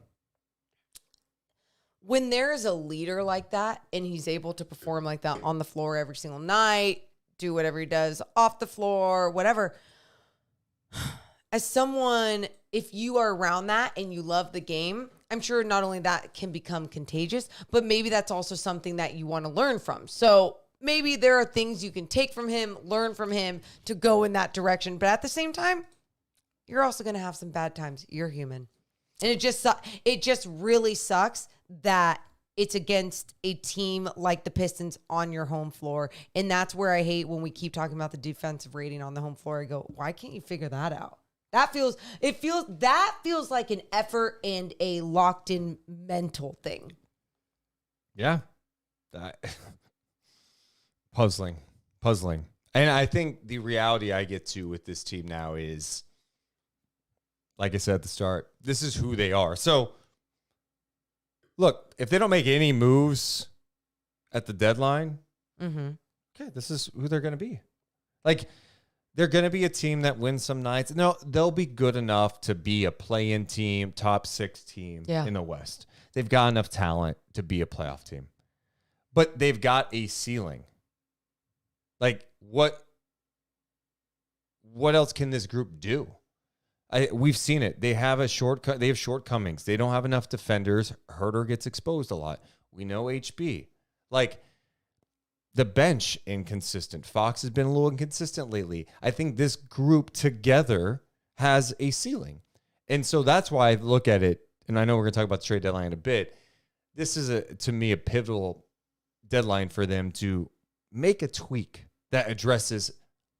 when there is a leader like that and he's able to perform like that on the floor every single night, do whatever he does off the floor, whatever, as someone, if you are around that and you love the game, I'm sure not only that can become contagious, but maybe that's also something that you want to learn from. So maybe there are things you can take from him, learn from him to go in that direction. But at the same time, you're also going to have some bad times. You're human. And it just really sucks that it's against a team like the Pistons on your home floor. And that's where I hate when we keep talking about the defensive rating on the home floor. I go, why can't you figure that out? That feels like an effort and a locked in mental thing. Yeah. Puzzling. And I think the reality I get to with this team now is, like I said at the start, this is who they are. So, look, if they don't make any moves at the deadline, okay, this is who they're going to be. Like, they're going to be a team that wins some nights. No, they'll be good enough to be a play-in team, top 6 team in the West. They've got enough talent to be a playoff team. But they've got a ceiling. Like, what else can this group do? We've seen it. They have they have shortcomings. They don't have enough defenders. Herter gets exposed a lot. We know HB. Like, the bench inconsistent. Fox has been a little inconsistent lately. I think this group together has a ceiling. And so that's why I look at it, and I know we're going to talk about the trade deadline in a bit. This is, to me, a pivotal deadline for them to make a tweak that addresses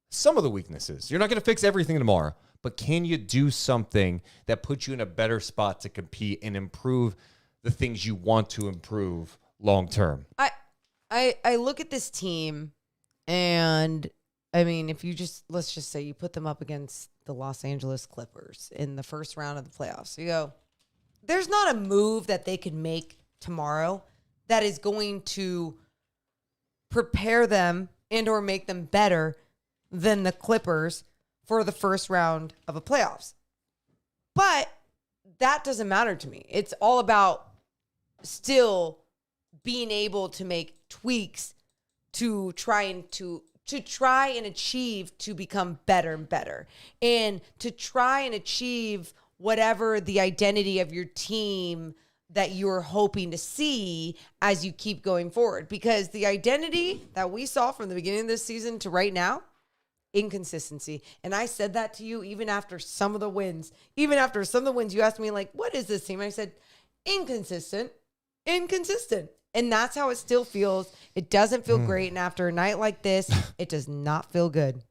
some of the weaknesses. You're not going to fix everything tomorrow, but can you do something that puts you in a better spot to compete and improve the things you want to improve long term? I look at this team, and I mean, let's just say you put them up against the Los Angeles Clippers in the first round of the playoffs. You go, there's not a move that they could make tomorrow that is going to prepare them and or make them better than the Clippers for the first round of a playoffs. But that doesn't matter to me. It's all about still being able to make tweaks to try and achieve to become better and better, and to try and achieve whatever the identity of your team that you're hoping to see as you keep going forward. Because the identity that we saw from the beginning of this season to right now, inconsistency. And I said that to you even after some of the wins. Even after some of the wins, you asked me, like, what is this team? I said, inconsistent. And that's how it still feels. It doesn't feel great. And after a night like this, it does not feel good.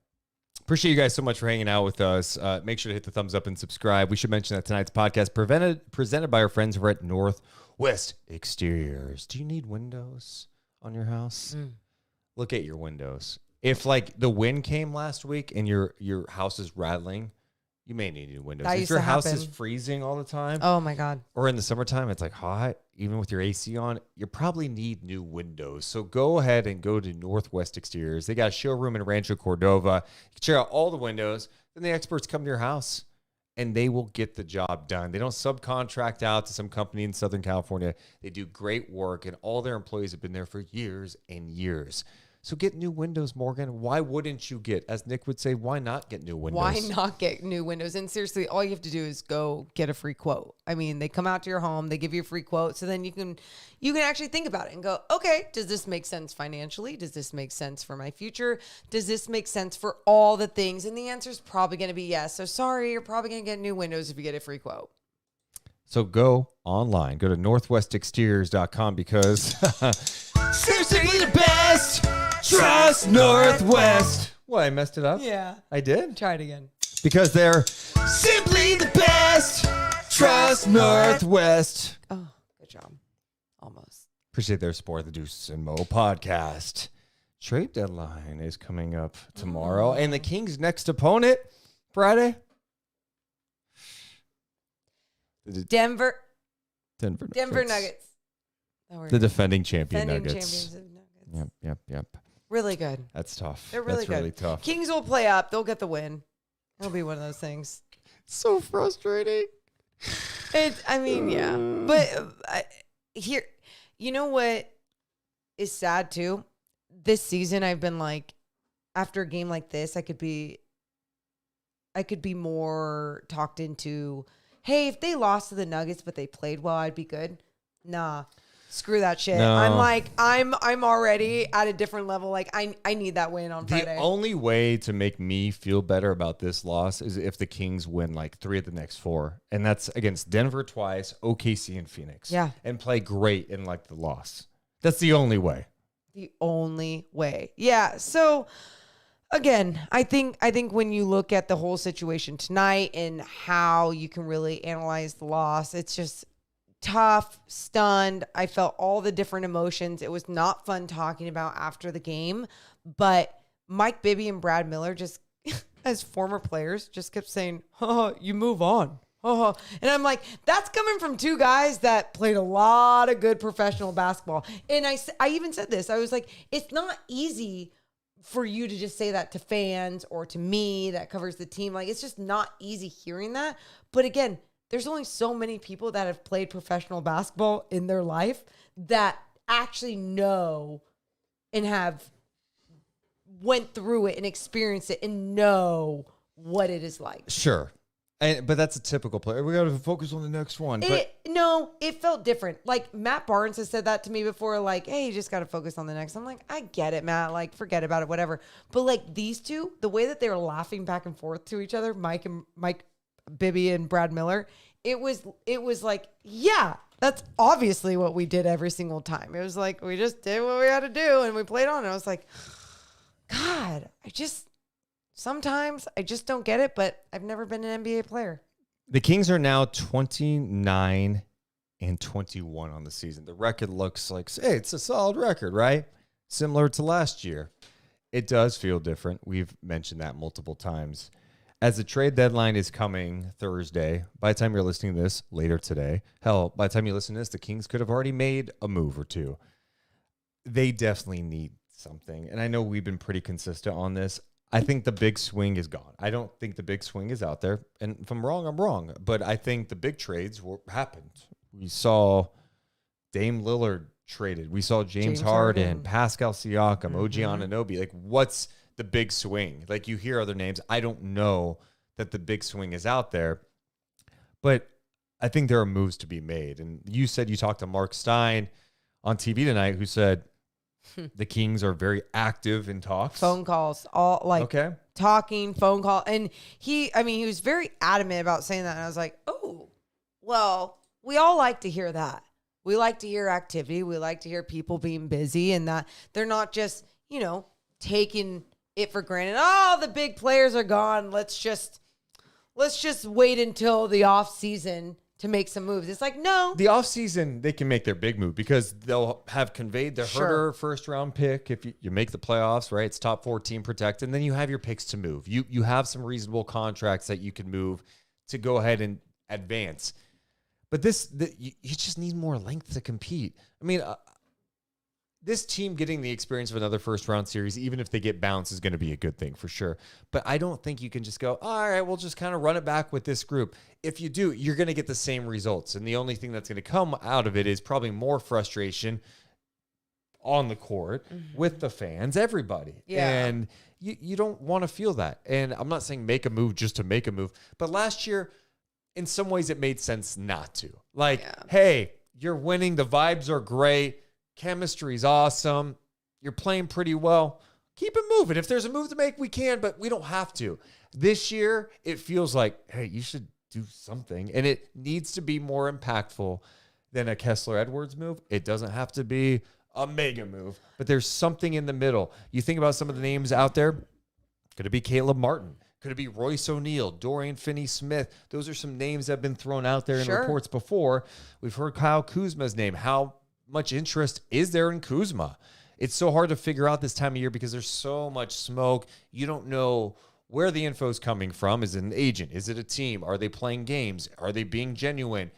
Appreciate you guys so much for hanging out with us. Make sure to hit the thumbs up and subscribe. We should mention that tonight's podcast presented by our friends over at Northwest Exteriors. Do you need windows on your house? Look at your windows. If like the wind came last week and your house is rattling, you may need new windows. That if used your to house happen. is freezing all the time, Oh my God. or in the summertime it's like hot, even with your AC on, you probably need new windows. So go ahead and go to Northwest Exteriors. They got a showroom in Rancho Cordova. You can check out all the windows. Then the experts come to your house and they will get the job done. They don't subcontract out to some company in Southern California. They do great work, and all their employees have been there for years and years. So get new windows, Morgan. Why wouldn't you get, as Nick would say, why not get new windows? Why not get new windows? And seriously, all you have to do is go get a free quote. I mean, they come out to your home, they give you a free quote, so then you can actually think about it and go, okay, does this make sense financially? Does this make sense for my future? Does this make sense for all the things? And the answer is probably going to be yes. So sorry, you're probably going to get new windows if you get a free quote. So go online. Go to northwestexteriors.com because seriously the best. Trust Northwest. What, I messed it up? Yeah. I did? Try it again. Because they're simply the best. Trust Northwest. Oh, good job. Almost. Appreciate their support, the Deuce and Mo podcast. Trade deadline is coming up tomorrow. And the Kings' next opponent, Friday. Denver Nuggets. Nuggets. The defending champion Defending Nuggets. champions of Nuggets. Yep. Really good. That's tough. They're really That's good. really tough. Kings will play up. They'll get the win. It'll be one of those things. So frustrating. Yeah. But here, you know what is sad too? This season, I've been like, after a game like this, I could be more talked into, hey, if they lost to the Nuggets but they played well, I'd be good. Nah. Screw that shit. No. I'm like, I'm already at a different level. Like, I need that win on Friday. The only way to make me feel better about this loss is if the Kings win like 3 of the next 4. And that's against Denver twice, OKC, and Phoenix. Yeah. And play great in like the loss. That's the only way. The only way. Yeah. So again, I think when you look at the whole situation tonight and how you can really analyze the loss, it's just tough, stunned. I felt all the different emotions. It was not fun talking about after the game, but Mike Bibby and Brad Miller just as former players just kept saying, "Oh, you move on." Oh, and I'm like, that's coming from 2 guys that played a lot of good professional basketball. And I even said this. I was like, it's not easy for you to just say that to fans or to me that covers the team. Like, it's just not easy hearing that. But again, there's only so many people that have played professional basketball in their life that actually know and have went through it and experienced it and know what it is like. Sure. But that's a typical player. We got to focus on the next one. No, it felt different. Like, Matt Barnes has said that to me before, like, hey, you just got to focus on the next. I'm like, I get it, Matt. Like, forget about it, whatever. But, like, these two, the way that they were laughing back and forth to each other, Mike Bibby and Brad Miller, it was like, yeah, that's obviously what we did every single time. It was like, we just did what we had to do and we played on. And I was like, God, sometimes I just don't get it, but I've never been an NBA player. The Kings are now 29 and 21 on the season. The record looks like, hey, it's a solid record, right? Similar to last year. It does feel different. We've mentioned that multiple times. As the trade deadline is coming Thursday, by the time you're listening to this, later today, hell, by the time you listen to this, the Kings could have already made a move or 2. They definitely need something. And I know we've been pretty consistent on this. I think the big swing is gone. I don't think the big swing is out there. And if I'm wrong, I'm wrong. But I think the big trades happened. We saw Dame Lillard traded. We saw James Harden, Pascal Siakam, OG Anunoby. Like, what's the big swing? Like, you hear other names. I don't know that the big swing is out there. But I think there are moves to be made. And you said you talked to Mark Stein on TV tonight, who said the Kings are very active in talks. Phone calls, talking, phone call. And he was very adamant about saying that. And I was like, oh, well, we all like to hear that. We like to hear activity. We like to hear people being busy and that they're not just, taking it for granted. Oh, the big players are gone. Let's just wait until the off season to make some moves. It's like, no. The offseason, they can make their big move because they'll have conveyed the Herter first-round pick. If you make the playoffs, right, it's top 4 team protected, and then you have your picks to move. You have some reasonable contracts that you can move to go ahead and advance. But you just need more length to compete. I mean, this team getting the experience of another first-round series, even if they get bounced, is going to be a good thing for sure. But I don't think you can just go, all right, we'll just kind of run it back with this group. If you do, you're going to get the same results. And the only thing that's going to come out of it is probably more frustration on the court with the fans, everybody. Yeah. And you don't want to feel that. And I'm not saying make a move just to make a move. But last year, in some ways, it made sense not to. Like, hey, you're winning. The vibes are great. Chemistry's awesome. You're playing pretty well. Keep it moving. If there's a move to make, we can, but we don't have to. This year, it feels like, hey, you should do something. And it needs to be more impactful than a Kessler Edwards move. It doesn't have to be a mega move, but there's something in the middle. You think about some of the names out there. Could it be Caleb Martin? Could it be Royce O'Neal, Dorian Finney-Smith? Those are some names that have been thrown out there in reports before. We've heard Kyle Kuzma's name. How much interest is there in Kuzma? It's so hard to figure out this time of year because there's so much smoke. You don't know where the info is coming from. Is it an agent? Is it a team? Are they playing games? Are they being genuine?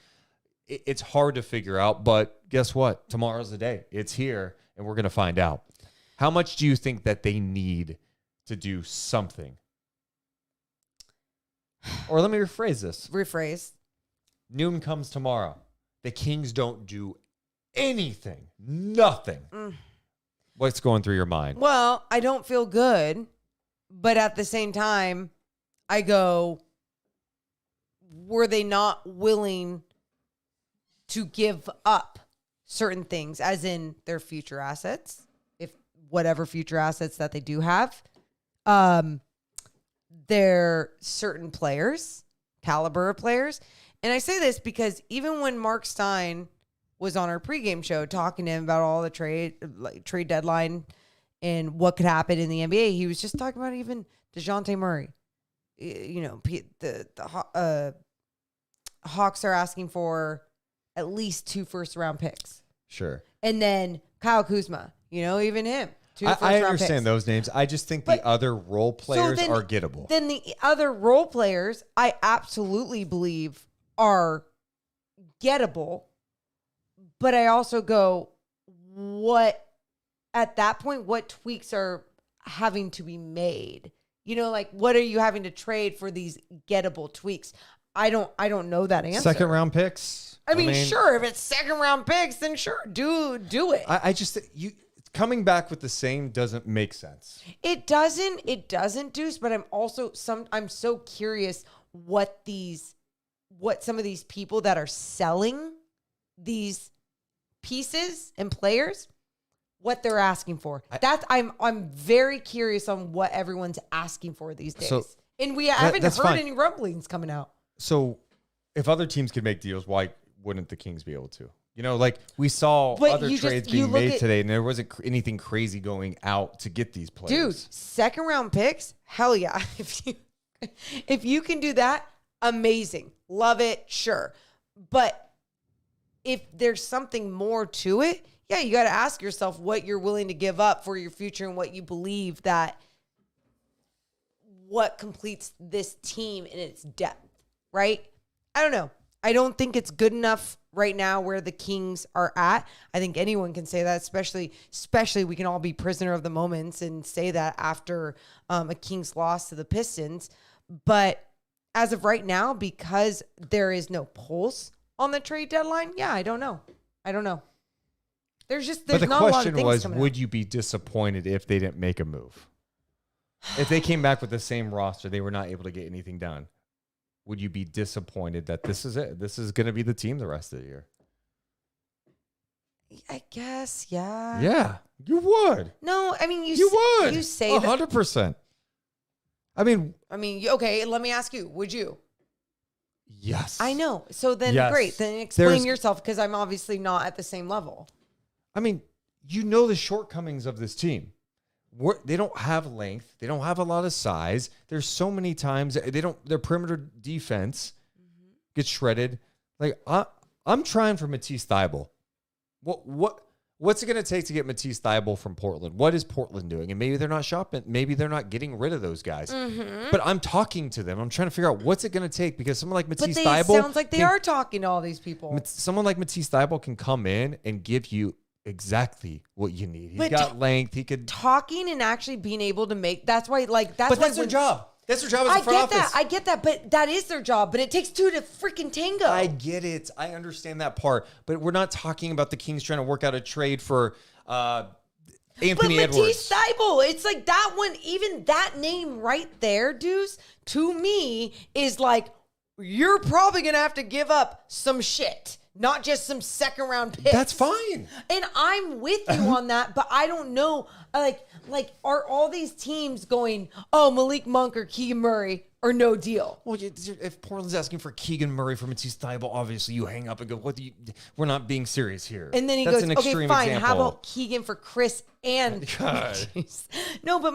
It's hard to figure out, but guess what? Tomorrow's the day. It's here, and we're going to find out. How much do you think that they need to do something? Or let me rephrase this. Rephrase. Noon comes tomorrow. The Kings don't do anything. Nothing. What's going through your mind? Well, I don't feel good, but at the same time, I go, were they not willing to give up certain things, as in their future assets, if whatever future assets that they do have, their certain players, caliber of players. And I say this because even when Mark Stein was on our pregame show talking to him about all the trade deadline and what could happen in the NBA, he was just talking about even DeJounte Murray. You know, the Hawks are asking for at least 2 first-round picks. Sure. And then Kyle Kuzma, you know, even him. 2 I first-round understand picks. those names. I just think But- the other role players are gettable. Then the other role players, I absolutely believe are gettable. But I also go, at that point, what tweaks are having to be made? You know, like, what are you having to trade for these gettable tweaks? I don't know that answer. Second round picks. I mean, sure, if it's second round picks, then sure, do it. I just coming back with the same doesn't make sense. It doesn't, Deuce, but I'm so curious what some of these people that are selling these pieces and players, what they're asking for. I'm very curious on what everyone's asking for these days. So, and we haven't heard fine. any rumblings coming out. So if other teams could make deals, why wouldn't the Kings be able to? You know, like we saw But other you trades just- being you look made at- today, and there wasn't anything crazy going out to get these Dude, players. second round picks, hell yeah. If you can do that, amazing. Love it, sure. But if there's something more to it, yeah, you got to ask yourself what you're willing to give up for your future and what you believe that what completes this team in its depth, right? I don't know. I don't think it's good enough right now where the Kings are at. I think anyone can say that, especially we can all be prisoner of the moments and say that after a Kings loss to the Pistons. But as of right now, because there is no pulse on the trade deadline, yeah, I don't know. There's But the not a lot of question things was, coming would out. you be disappointed if they didn't make a move? If they came back with the same roster, they were not able to get anything done. Would you be disappointed that this is it? This is going to be the team the rest of the year? I guess, yeah. Yeah, you would. No, I mean, You would. You say that. 100%. I mean, Okay, let me ask you, would you? yes. I know. So then, Yes. great. Then explain There's- yourself, because I'm obviously not at the same level. I mean, you know the shortcomings of this team. They don't have length. They don't have a lot of size. There's so many times their perimeter defense gets shredded. Like I'm trying for Matisse Thybulle. What's it going to take to get Matisse Thybulle from Portland? What is Portland doing? And maybe they're not shopping. Maybe they're not getting rid of those guys. But I'm talking to them. I'm trying to figure out what's it going to take, because someone like Matisse But Thybulle it sounds like they are talking to all these people. Someone like Matisse Thybulle can come in and give you exactly what you need. He's But got length. He could. Talking and actually being able to make, that's why, like, that's But why that's their when- job. That's their job as I a front get office. that. I get that. But that is their job. But it takes two to freaking tango. I get it. I understand that part. But we're not talking about the Kings trying to work out a trade for Anthony but Matisse Edwards. Thybulle, it's like that one, even that name right there, Deuce, to me is like, you're probably going to have to give up some shit, not just some second round picks. That's fine. And I'm with you on that, but I don't know, like, are all these teams going, oh, Malik Monk or Keegan Murray or no deal? Well, if Portland's asking for Keegan Murray for Matisse Thybulle, obviously you hang up and go, we're not being serious here. And then he That's goes, an okay, extreme fine. example. How about Keegan for Chris and God. No, but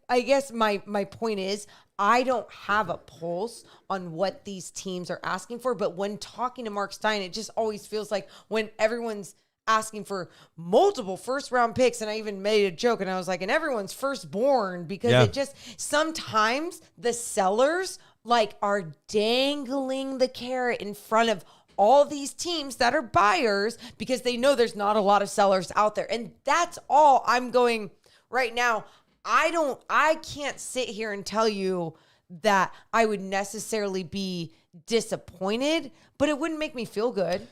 I guess my point is, I don't have a pulse on what these teams are asking for. But when talking to Mark Stein, it just always feels like when everyone's asking for multiple first round picks. And I even made a joke and I was like, and everyone's firstborn, because it just, sometimes the sellers like are dangling the carrot in front of all these teams that are buyers because they know there's not a lot of sellers out there. And that's all I'm going right now. I can't sit here and tell you that I would necessarily be disappointed, but it wouldn't make me feel good.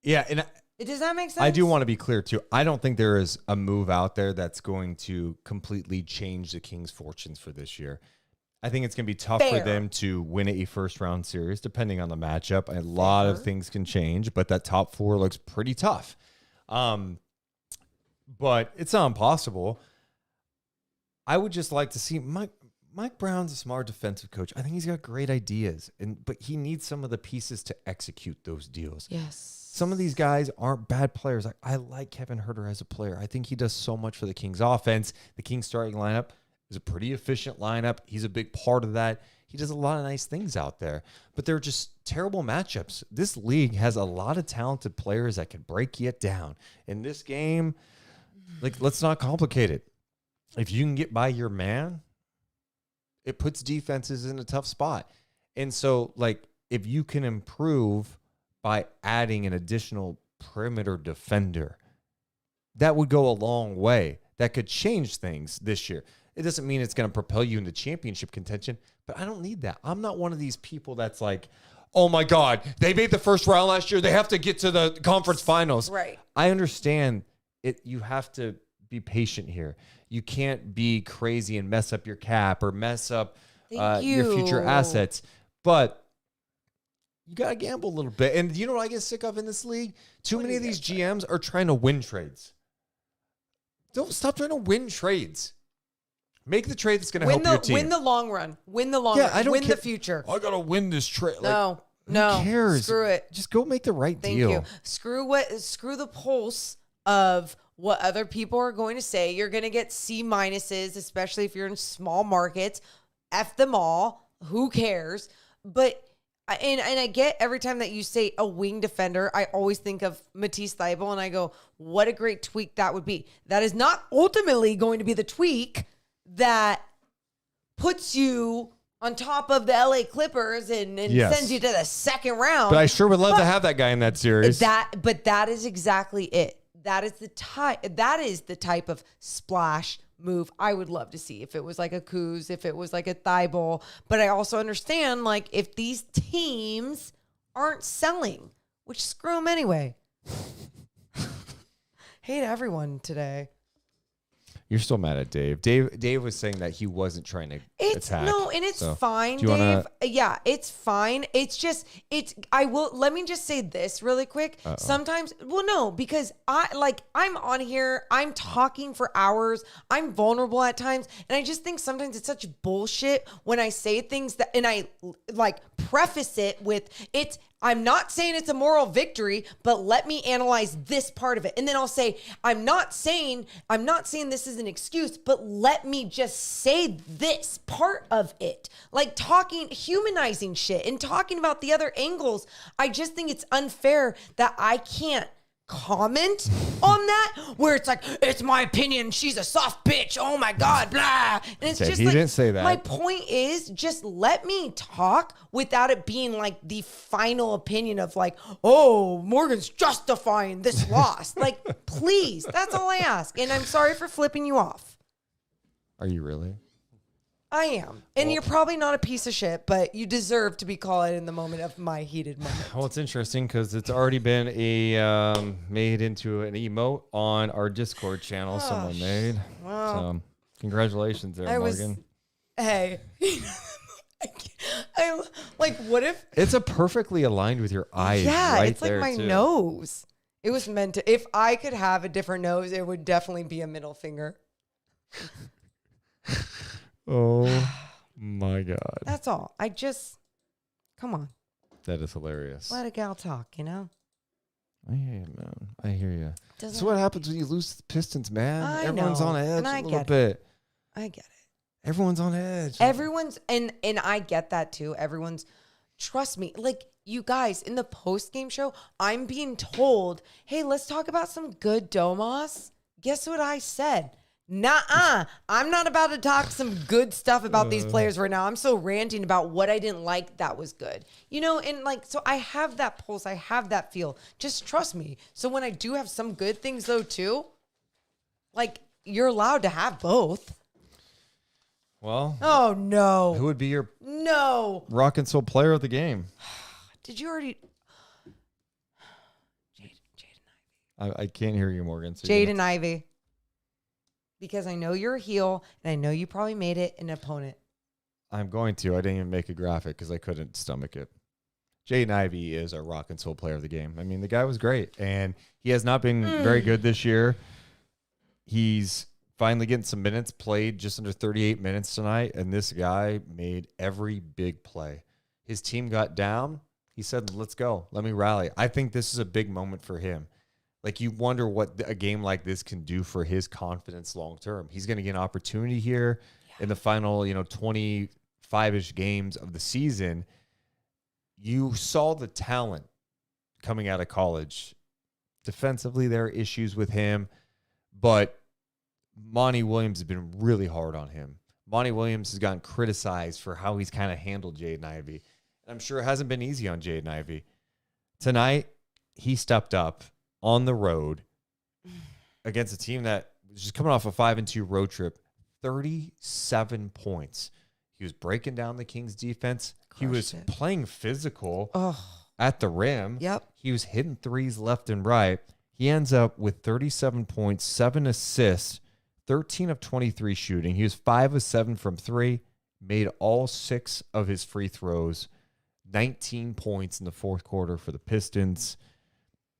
Yeah. And does that make sense? I do want to be clear too. I don't think there is a move out there that's going to completely change the Kings' fortunes for this year. I think it's going to be tough for them to win a first round series, depending on the matchup. A lot of things can change, but that top four looks pretty tough. But it's not impossible. I would just like to see Mike Brown's a smart defensive coach. I think he's got great ideas, but he needs some of the pieces to execute those deals. Yes. Some of these guys aren't bad players. I like Kevin Huerter as a player. I think he does so much for the Kings offense. The Kings starting lineup is a pretty efficient lineup. He's a big part of that. He does a lot of nice things out there, but they're just terrible matchups. This league has a lot of talented players that can break you down. In this game, let's not complicate it. If you can get by your man, it puts defenses in a tough spot. And so, if you can improve by adding an additional perimeter defender, that would go a long way. That could change things this year. It doesn't mean it's going to propel you into championship contention, but I don't need that. I'm not one of these people that's like, oh my God, they made the first round last year. They have to get to the conference finals. Right. I understand it. You have to be patient here. You can't be crazy and mess up your cap or mess up your future assets. But you got to gamble a little bit. And you know what I get sick of in this league? Too many of these GMs are trying to win trades. Don't stop trying to win trades. Make the trade that's going to help your team. Win the long run. Win the long run. I don't win the future. I got to win this trade. No. Who cares? Screw it. Just go make the right Thank deal. you. Screw the pulse of what other people are going to say. You're going to get C minuses, especially if you're in small markets. F them all. Who cares? But and I get every time that you say a wing defender, I always think of Matisse Thybulle, and I go, what a great tweak that would be. That is not ultimately going to be the tweak that puts you on top of the LA Clippers and sends you to the second round. But I sure would love to have that guy in that series. But that is exactly it. That is the type of splash move I would love to see. If it was like a Kuz, if it was like a Thybulle. But I also understand, if these teams aren't selling, which screw them anyway. Hate everyone today. You're still mad at Dave. Dave was saying that he wasn't trying to attack. No, and it's fine, Dave. Yeah, it's fine. Let me just say this really quick. Uh-oh. Sometimes, because I'm on here, I'm talking for hours, I'm vulnerable at times, and I just think sometimes it's such bullshit when I say things and I preface it with I'm not saying it's a moral victory, but let me analyze this part of it. And then I'll say, I'm not saying this is an excuse, but let me just say this part of it. Humanizing shit and talking about the other angles. I just think it's unfair that I can't comment on that where it's my opinion, she's a soft bitch, oh my God, blah. And it's just he didn't say that. My point is, just let me talk without it being the final opinion of oh, Morgan's justifying this loss. Please, that's all I ask. And I'm sorry for flipping you off. Are you really? I am. And you're probably not a piece of shit, but you deserve to be called in the moment of my heated moment. Well, it's interesting because it's already been made into an emote on our Discord channel. Someone made. Wow. So, congratulations there, Morgan. Hey. What if... It's a perfectly aligned with your eyes. Yeah, right it's like there, my too. nose. It was meant to... If I could have a different nose, it would definitely be a middle finger. Oh my God. That's all. Come on. That is hilarious. Let a gal talk, I hear you, man. I hear you. That's what happens when you lose the Pistons, man. Everyone's on edge a little bit. I get it. Everyone's on edge. Everyone's, and I get that too. Everyone's trust me, like you guys in the post-game show, I'm being told, hey, let's talk about some good Domas. Guess what I said? Nuh-uh. I'm not about to talk some good stuff about these players right now. I'm so ranting about what I didn't like that was good. You know, and like, so I have that pulse. I have that feel. Just trust me. So when I do have some good things though too, like you're allowed to have both. Well. Oh, no. Who would be your rock and soul player of the game? Did you already? Jade and Ivy. I can't hear you, Morgan. So Jade and Ivy. Because I know you're a heel, and I know you probably made it an opponent. I'm going to. I didn't even make a graphic because I couldn't stomach it. Jade and Ivy is a rock and soul player of the game. I mean, the guy was great, and he has not been very good this year. He's finally getting some minutes, played just under 38 minutes tonight, and this guy made every big play. His team got down. He said, let's go. Let me rally. I think this is a big moment for him. Like, you wonder what a game like this can do for his confidence long term. He's going to get an opportunity here in the final, 25-ish games of the season. You saw the talent coming out of college. Defensively, there are issues with him, but Monty Williams has been really hard on him. Monty Williams has gotten criticized for how he's kind of handled Jade and Ivy. I'm sure it hasn't been easy on Jade and Ivy. Tonight, he stepped up on the road against a team that was just coming off a 5-2 road trip. 37 points. He was breaking down the Kings defense. He was playing physical at the rim. Yep. He was hitting threes left and right. He ends up with 37 points, 7 assists, 13 of 23 shooting. He was 5 of 7 from 3, made all 6 of his free throws. 19 points in the fourth quarter for the Pistons.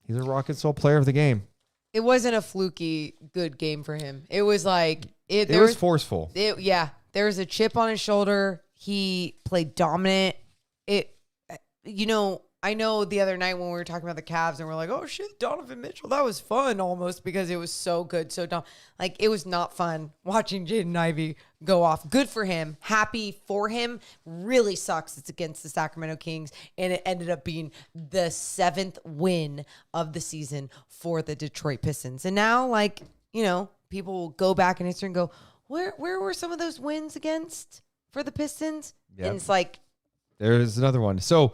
He's a rock and soul player of the game. It wasn't a fluky good game for him. It was like it was forceful. There was a chip on his shoulder. He played dominant. I know the other night when we were talking about the Cavs and we're like, oh shit, Donovan Mitchell, that was fun almost because it was so good. So like it was not fun watching Jaden Ivey go off. Good for him. Happy for him. Really sucks it's against the Sacramento Kings. And it ended up being the 7th win of the season for the Detroit Pistons. And now people will go back in history and go, where were some of those wins against for the Pistons? Yep. And it's like, there's another one. So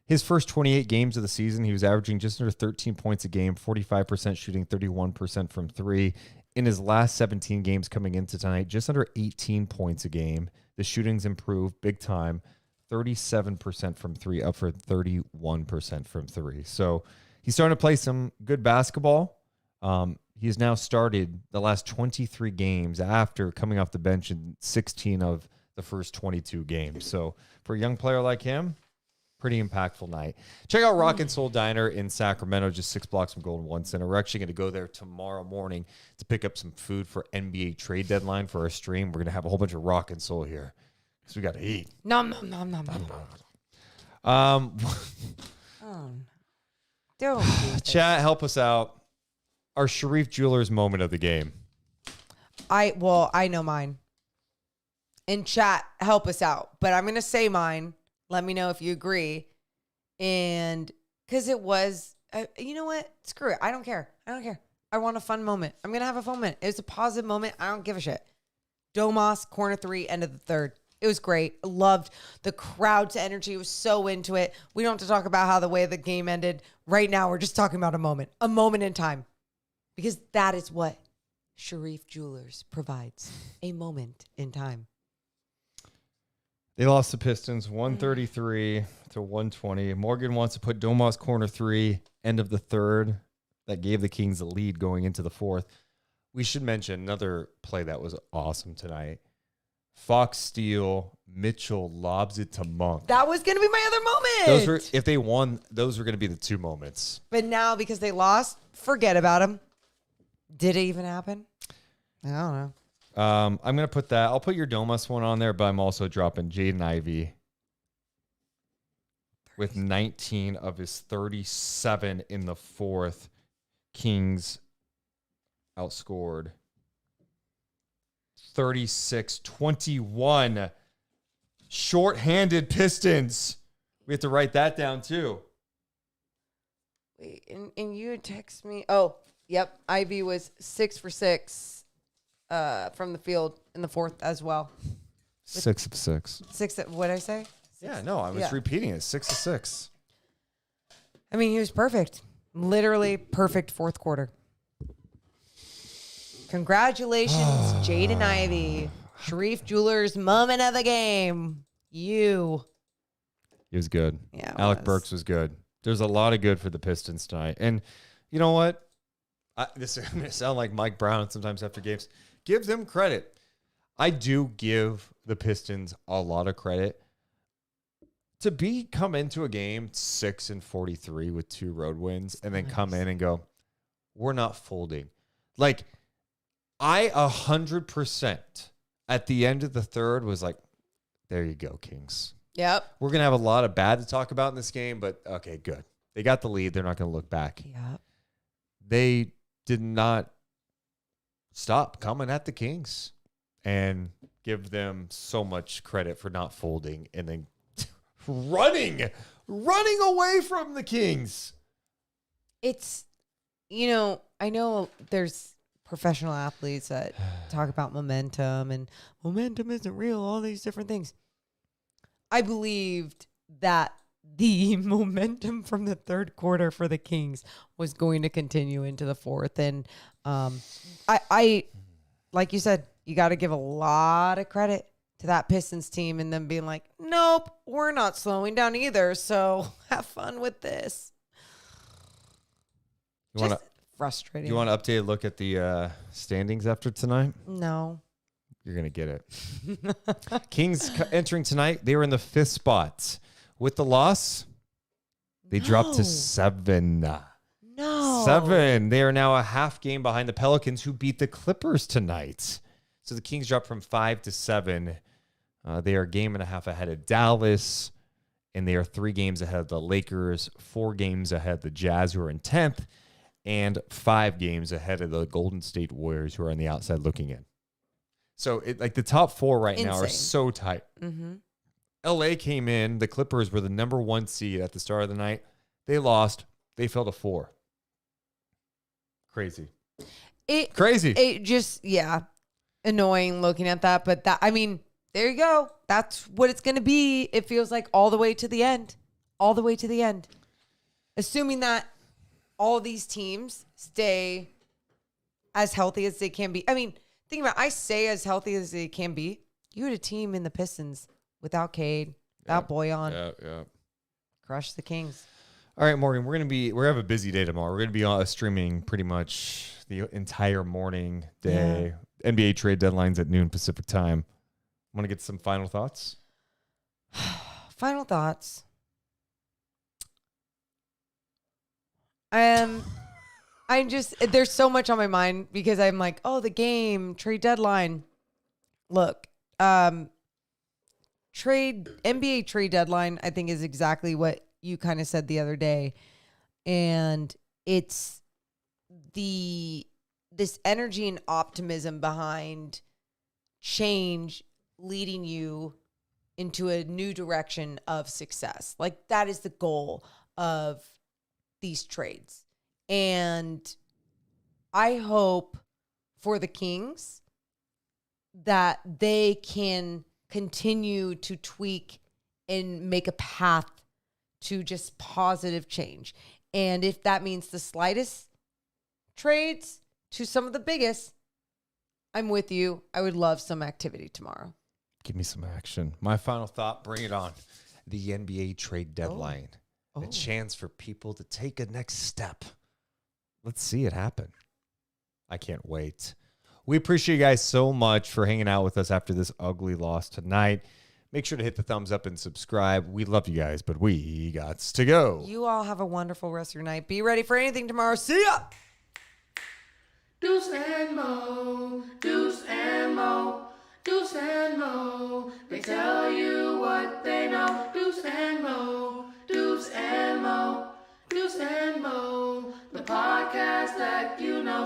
his first 28 games of the season, he was averaging just under 13 points a game, 45% shooting, 31% from 3. In his last 17 games coming into tonight, just under 18 points a game. The shooting's improved big time, 37% from 3, up for 31% from 3. So he's starting to play some good basketball. He has now started the last 23 games after coming off the bench in 16 of the first 22 games. So for a young player like him, pretty impactful night. Check out Rock and Soul Diner in Sacramento, just 6 blocks from Golden One Center. We're actually going to go there tomorrow morning to pick up some food for NBA trade deadline for our stream. We're going to have a whole bunch of Rock and Soul here because we got to eat. Nom. Don't. Chat, help us out. Our Sharif Jewelers moment of the game. I know mine. And chat, help us out. But I'm going to say mine. Let me know if you agree. And because it was, you know what? Screw it. I don't care. I want a fun moment. I'm going to have a fun moment. It's a positive moment. I don't give a shit. Domas, corner 3, end of the third. It was great. I loved the crowd's energy. It was so into it. We don't have to talk about how the way the game ended. Right now, we're just talking about a moment in time. Because that is what Sharif Jewelers provides. A moment in time. They lost the Pistons 133 to 120. Morgan wants to put Domas corner 3, end of the third. That gave the Kings the lead going into the fourth. We should mention another play that was awesome tonight. Fox steal, Mitchell lobs it to Monk. That was going to be my other moment. If they won, those were going to be the 2 moments. But now, because they lost, forget about them. Did it even happen? I don't know. I'm going to put that. I'll put your Domas one on there, but I'm also dropping Jaden Ivey with 19 of his 37 in the fourth. Kings outscored 36-21. Short-handed Pistons We have to write that down too. Wait, and you text me. Oh, yep. Ivy was 6 for 6 from the field in the fourth as well. 6 of 6. 6. What did I say? Yeah, no, I was repeating it. 6 of 6. I mean, he was perfect. Literally perfect fourth quarter. Congratulations, Jaden Ivey. Sharif Jewelers, moment of the game. You. He was good. Yeah, Alec Burks was good. There's a lot of good for the Pistons tonight. And you know what? This is going to sound like Mike Brown sometimes after games. Give them credit. I do give the Pistons a lot of credit. To come into a game 6-43 with 2 road wins and then come in and go, we're not folding. Like, I 100% at the end of the third was like, there you go, Kings. Yep. We're going to have a lot of bad to talk about in this game, but okay, good. They got the lead. They're not going to look back. Yep. They did not stop coming at the Kings, and give them so much credit for not folding and then running away from the Kings. It's, I know there's professional athletes that talk about momentum and momentum isn't real, all these different things. I believed that the momentum from the third quarter for the Kings was going to continue into the fourth. And I like you said, you got to give a lot of credit to that Pistons team and them being like, nope, we're not slowing down either. So have fun with this. Frustrating. You want to update a look at the standings after tonight? No. You're going to get it. Kings entering tonight, they were in the 5th spot. With the loss, they dropped to 7. No. 7. They are now a half game behind the Pelicans, who beat the Clippers tonight. So the Kings dropped from 5 to 7. They are a game and a half ahead of Dallas, and they are 3 games ahead of the Lakers, 4 games ahead of the Jazz, who are in 10th, and 5 games ahead of the Golden State Warriors, who are on the outside looking in. So the top 4 right now are so tight. Mm-hmm. LA came in. The Clippers were the number 1 seed at the start of the night. They lost. They fell to 4. Crazy. Crazy. It just, annoying looking at that. But there you go. That's what it's going to be. It feels like all the way to the end. All the way to the end. Assuming that all these teams stay as healthy as they can be. Think about it. I say as healthy as they can be. You had a team in the Pistons without Cade, without Boyan. Yeah. Crush the Kings. All right, Morgan, we're going to have a busy day tomorrow. We're going to be streaming pretty much the entire morning day. Yeah. NBA trade deadlines at noon Pacific time. Want to get some final thoughts? Final thoughts. There's so much on my mind because I'm like, the game, trade deadline. Look, NBA trade deadline, I think, is exactly what you kind of said the other day. And it's this energy and optimism behind change leading you into a new direction of success. Like, that is the goal of these trades. And I hope for the Kings that they can continue to tweak and make a path to just positive change. And if that means the slightest trades to some of the biggest, I'm with you. I would love some activity tomorrow. Give me some action. My final thought, bring it on. The NBA trade deadline. A chance for people to take a next step. Let's see it happen. I can't wait. We appreciate you guys so much for hanging out with us after this ugly loss tonight. Make sure to hit the thumbs up and subscribe. We love you guys, but we got to go. You all have a wonderful rest of your night. Be ready for anything tomorrow. See ya! Deuce and Mo, Deuce and Mo, Deuce and Mo. They tell you what they know. Deuce and Mo, Deuce and Mo, Deuce and Mo. The podcast that you know.